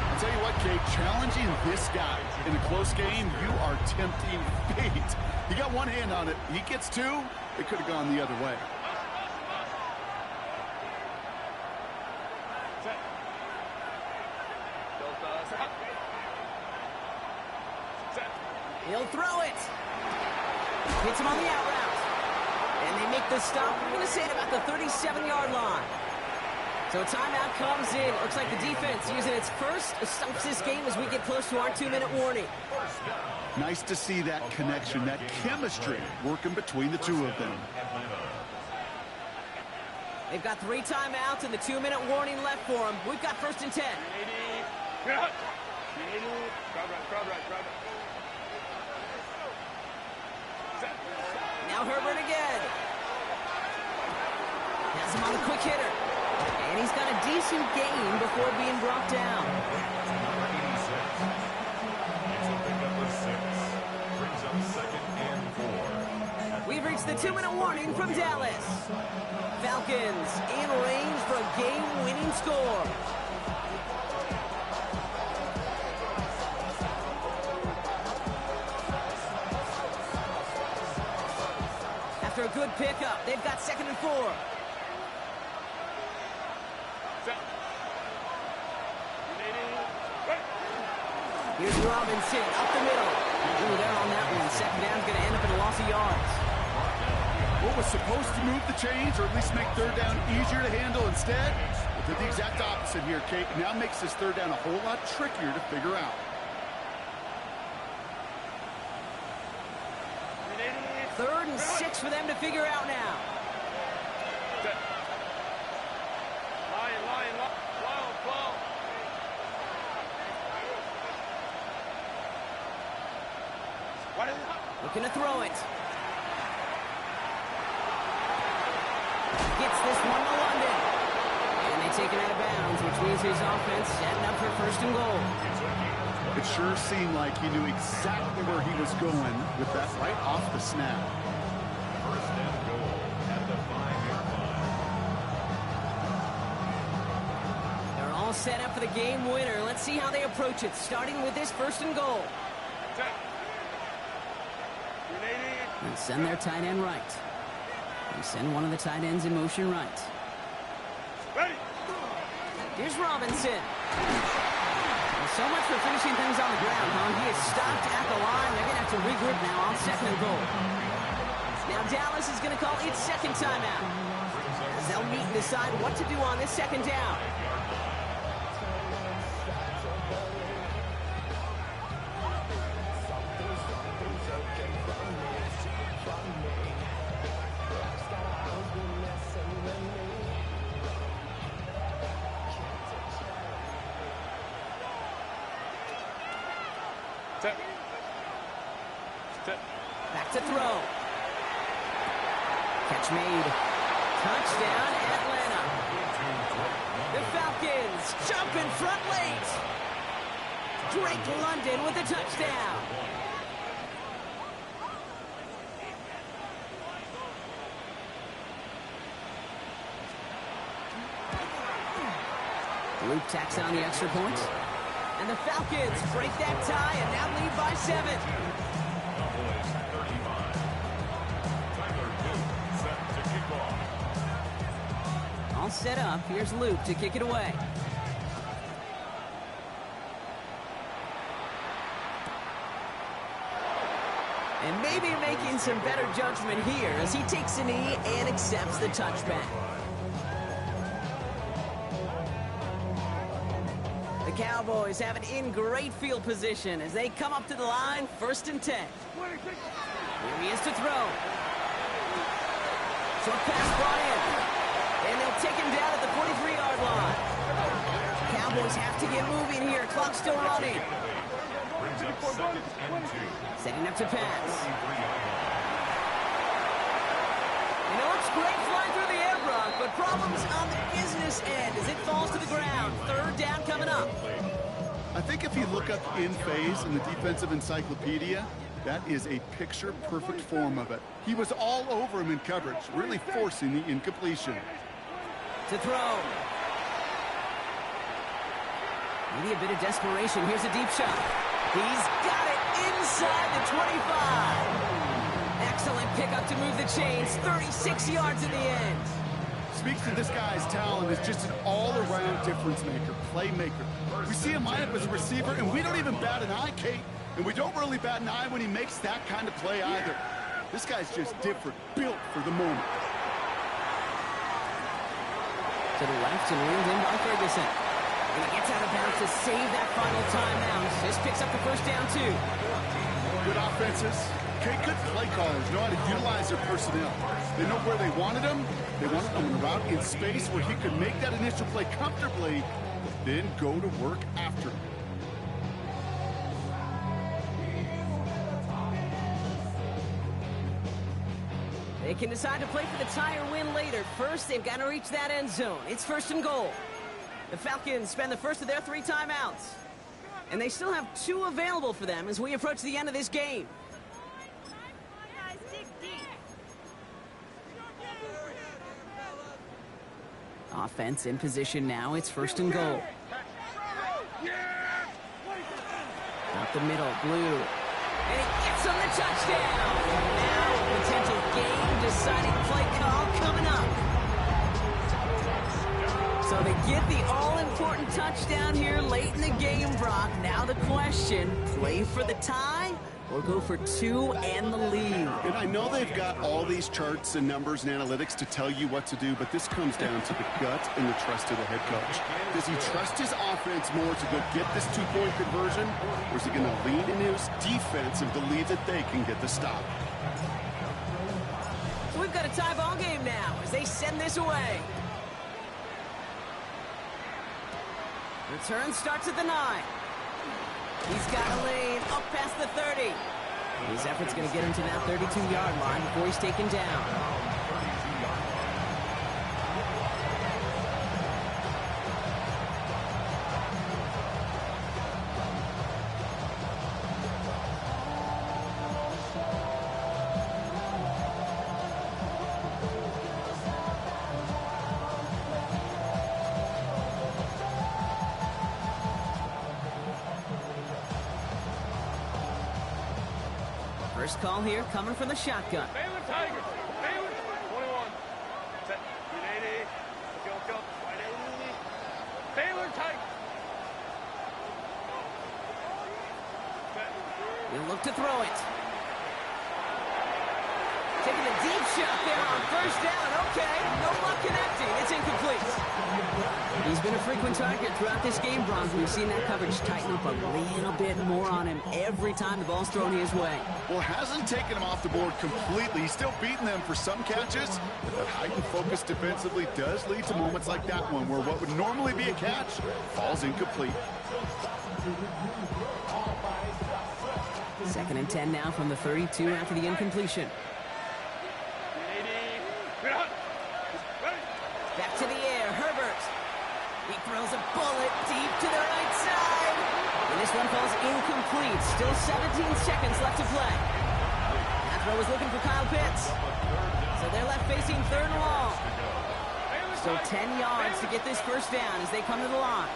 I'll tell you what, Kate, challenging this guy in a close game, you are tempting fate. He got one hand on it. He gets two. It could have gone the other way. He'll throw it. Hits him on the out route. And they make the stop. We're going to say it about the 37-yard line. So a timeout comes in. Looks like the defense using its first stops this game as we get close to our 2-minute warning. Nice to see that connection, that chemistry working between the two of them. They've got 3 timeouts and the 2-minute warning left for them. We've got 1st and 10. Now Herbert again. Has him on the quick hitter. And he's got a decent gain before being brought down. Number 86. It's a pickup of 6. Brings up 2nd and 4. We've reached the 2-minute warning from Dallas. Falcons in range for a game-winning score. After a good pickup, they've got 2nd and 4. Here's Robinson up the middle. Ooh, they're on that one. 2nd down's going to end up in a loss of yards. What was supposed to move the chains, or at least make 3rd down easier to handle instead, it did the exact opposite here, Kate. Now makes this 3rd down a whole lot trickier to figure out. 3rd and 6 for them to figure out now. Looking to throw it. Gets this one to London. And they take it out of bounds, which means his offense setting up for 1st and goal. It sure seemed like he knew exactly where he was going with that right off the snap. 1st and goal at the 5-yard line. They're all set up for the game winner. Let's see how they approach it, starting with this 1st and goal. And send their tight end right. And send one of the tight ends in motion right. Ready. Here's Robinson. Well, so much for finishing things on the ground, huh? He is stopped at the line. They're going to have to regroup now on 2nd and goal. Now Dallas is going to call its 2nd timeout, as they'll meet and decide what to do on this 2nd down. Back to throw. Catch made. Touchdown, Atlanta. The Falcons jump in front late. Drake London with a touchdown. Luke tacks on the extra point. And the Falcons break that tie and now lead by 7. All set up. Here's Luke to kick it away. And maybe making some better judgment here as he takes a knee and accepts the touchback. The Cowboys have it in great field position as they come up to the line, 1st and 10. Here he is to throw. Short pass brought in. And they'll take him down at the 43-yard line. Cowboys have to get moving here. Clock's still running. Setting up to pass. And it looks great flying through the air, Brock, but problems on the business end as it falls to the ground. 3rd down coming up. I think if you look up in phase in the defensive encyclopedia, That is a picture-perfect form of it. He was all over him in coverage, really forcing the incompletion. To throw. Maybe a bit of desperation. Here's a deep shot. He's got it inside the 25. Excellent pickup to move the chains. 36 yards in the end. Speaks to this guy's talent as just an all-around difference maker, playmaker. We see him line up as a receiver, and we don't even bat an eye, Kate. And we don't really bat an eye when he makes that kind of play either. This guy's just different, built for the moment. To the left and reeled in by Ferguson. And he gets out of bounds to save that final timeout. This picks up the first down, too. Good offenses. Okay, good play callers know how to utilize their personnel. They know where they wanted him. They wanted him around in space where he could make that initial play comfortably, then go to work after him. They can decide to play for the tie or win later. First, they've got to reach that end zone. It's first and goal. The Falcons spend the first of their 3 timeouts. And they still have 2 available for them as we approach the end of this game. Offense in position now. It's first and goal. Up the middle, Blue. And he gets on the touchdown. Now, potential game-deciding play call coming up. So they get the all-important touchdown here late in the game, Brock. Now the question, play for the tie or go for 2 and the lead? And I know they've got all these charts and numbers and analytics to tell you what to do, but this comes down to the gut and the trust of the head coach. Does he trust his offense more to go get this 2-point conversion, or is he going to lean into his defense and believe that they can get the stop? So we've got a tie ball game now as they send this away. Return starts at the 9. He's got a lane up past the 30. His effort's going to get him to that 32-yard line before he's taken down. First call here coming from the shotgun. Baylor Tigers. Baylor 21. Set. 180. Go. 180. Baylor Tigers. He'll look to throw it. Taking a deep shot there on first down. Okay, no luck connecting. It's incomplete. He's been a frequent target throughout this game, Bronze. We've seen that coverage tighten up a little bit more on him every time the ball's thrown his way. Well, hasn't taken him off the board completely. He's still beating them for some catches, but that heightened focus defensively does lead to moments like that one where what would normally be a catch falls incomplete. 2nd and 10 now from the 32 after the incompletion. Back to the air, Herbert. He throws a bullet deep to the right side. And this one falls incomplete. Still 17 seconds left to play. That throw was looking for Kyle Pitts. So they're left facing 3rd and long. Still 10 yards to get this first down as they come to the line.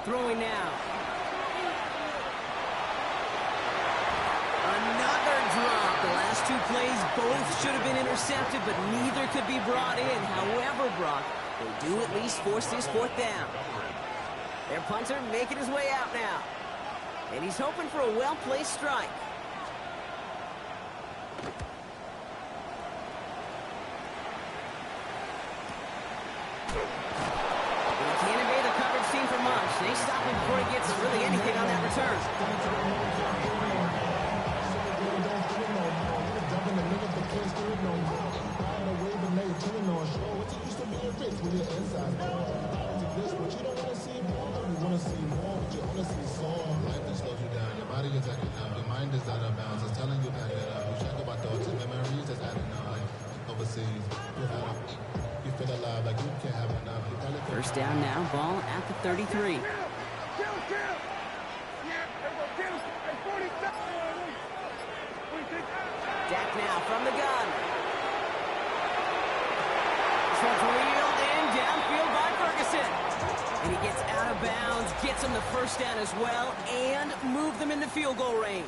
Throwing now. Another drop. The last 2 plays both should have been intercepted, but neither could be brought in. However, Brock, they do at least force this 4th down. Their punter making his way out now. And he's hoping for a well-placed strike. He can't evade the coverage team for much. They stop him before he gets really anything on that return. First down now, ball at the 33. Dak now from the gun. Truck wheeled in downfield by Ferguson. And he gets out of bounds, gets him the first down as well, and move them into field goal range.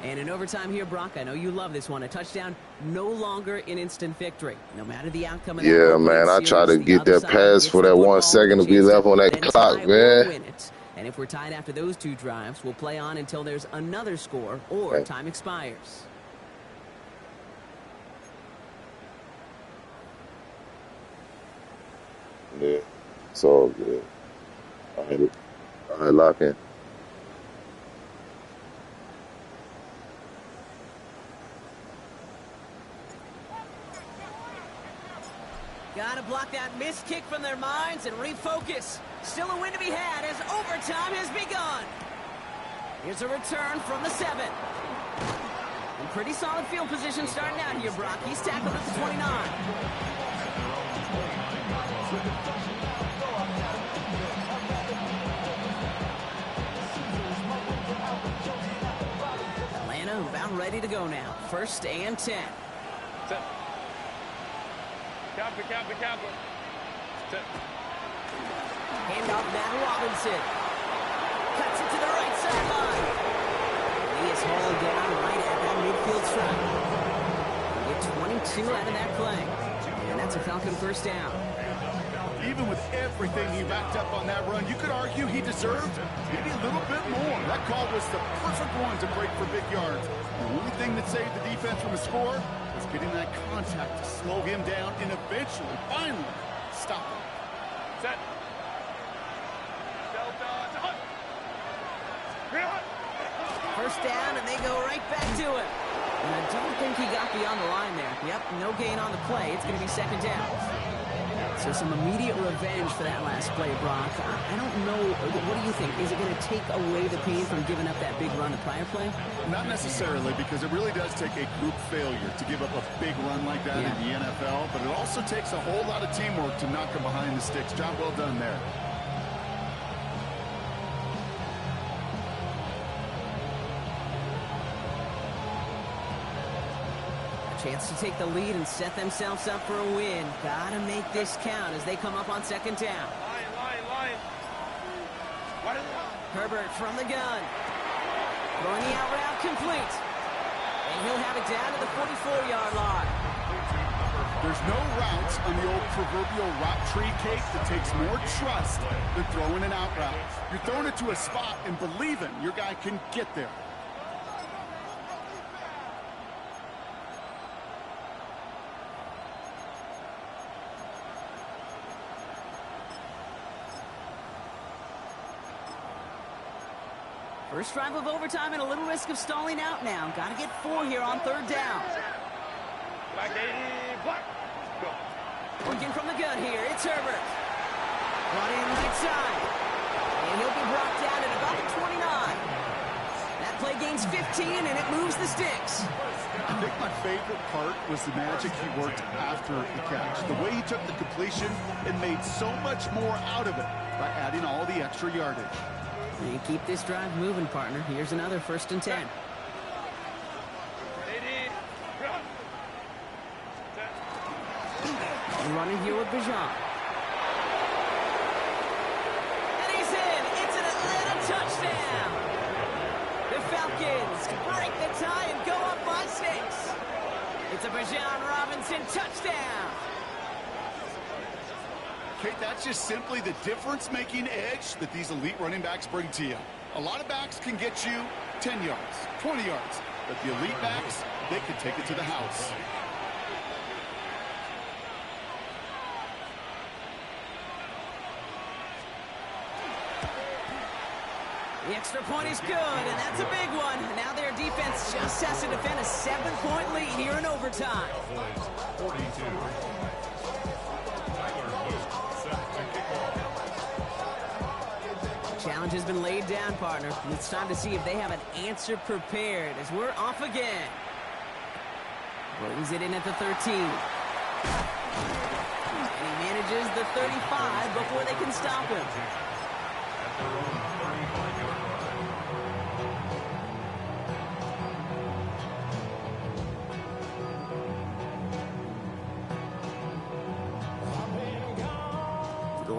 And in overtime here, Brock, I know you love this one. A touchdown, no longer an instant victory. No matter the outcome of that. Yeah, man, I try to get that pass for that 1 second to be left on that clock, man. And if we're tied after those two drives, we'll play on until there's another score or time expires. Yeah, it's all good. All right, lock in. Gotta block that missed kick from their minds and refocus. Still a win to be had as overtime has begun. Here's a return from the 7. In pretty solid field position starting out here, Brock. He's tackled at the 29. Atlanta about ready to go now. 1st and 10. Camper. Hand off Madden Robinson. Cuts it to the right sideline. He is hauled down right at that midfield stripe. Get 22 out of that play. And that's a Falcon first down. Even with everything he backed up on that run, you could argue he deserved maybe a little bit more. That call was the perfect one to break for big yards. The only thing that saved the defense from a score was getting that contact to slow him down and eventually, finally, stop him. Set. First down, and they go right back to it. And I don't think he got beyond the line there. Yep, no gain on the play. It's going to be 2nd down. So some immediate revenge for that last play, Brock. I don't know. What do you think? Is it going to take away the pain from giving up that big run the prior play? Not necessarily, because it really does take a group failure to give up a big run like that in the NFL. But it also takes a whole lot of teamwork to knock him behind the sticks. Job well done there. Chance to take the lead and set themselves up for a win. Gotta make this count as they come up on 2nd down. Line. Herbert from the gun. Throwing the out route complete. And he'll have it down to the 44-yard line. There's no routes on the old proverbial route tree cake that takes more trust than throwing an out route. You're throwing it to a spot and believing your guy can get there. First drive of overtime and a little risk of stalling out now. Got to get 4 here on 3rd down. Working from the gun here. It's Herbert. Brought in right side. And he'll be brought down at about the 29. That play gains 15, and it moves the sticks. I think my favorite part was the magic he worked after the catch. The way he took the completion and made so much more out of it by adding all the extra yardage. And keep this drive moving, partner. Here's another 1st and 10. Running here with Bijan. And he's in. It's an Atlanta touchdown. The Falcons break the tie and go up by 6. It's a Bijan Robinson touchdown. Kate, that's just simply the difference-making edge that these elite running backs bring to you. A lot of backs can get you 10 yards, 20 yards, but the elite backs, they can take it to the house. The extra point is good, and that's a big one. Now their defense just has to defend a 7-point lead here in overtime. 42. Challenge has been laid down, partner. And it's time to see if they have an answer prepared as we're off again. Brings it in at the 13. And he manages the 35 before they can stop him.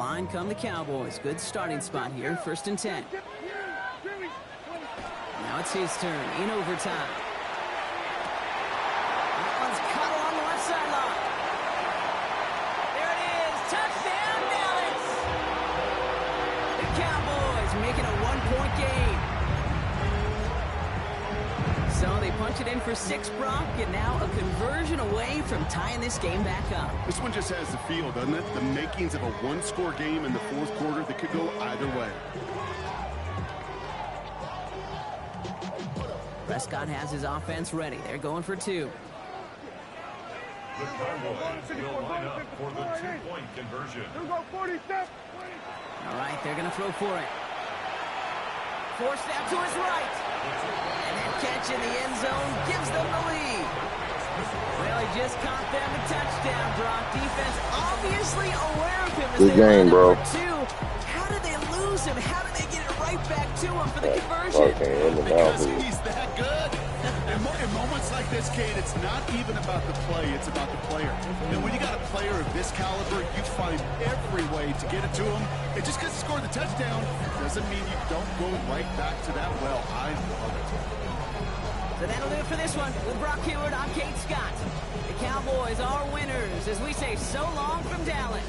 line come the Cowboys. Good starting spot here, 1st and 10. Now it's his turn in overtime. That one's cut along the left sideline. There it is. Touchdown, Dallas. The Cowboys making a 1-point game. So they punch it in for 6, Brock, and now a conversion away from tying this game back up. This one just has the feel, doesn't it? The makings of a one-score game in the 4th quarter that could go either way. Prescott has his offense ready. They're going for 2. The Cowboys will line up for the 2-point conversion. All right, they're going to throw for it. Forced out to his right. And that catch in the end zone gives them the lead. Well, he just caught them a touchdown, Brock. Defense obviously aware of him as Good they game, run bro. for 2. How did they lose him? How did they get it right back to him for the conversion? Because he's that good. In moments like this, Kate, it's not even about the play, it's about the player. And when you got a player of this caliber, you find every way to get it to him. And just because he scored the touchdown doesn't mean you don't go right back to that well. I love it. So that'll do it for this one. With Brock Hayward, I'm Kate Scott. The Cowboys are winners as we say so long from Dallas.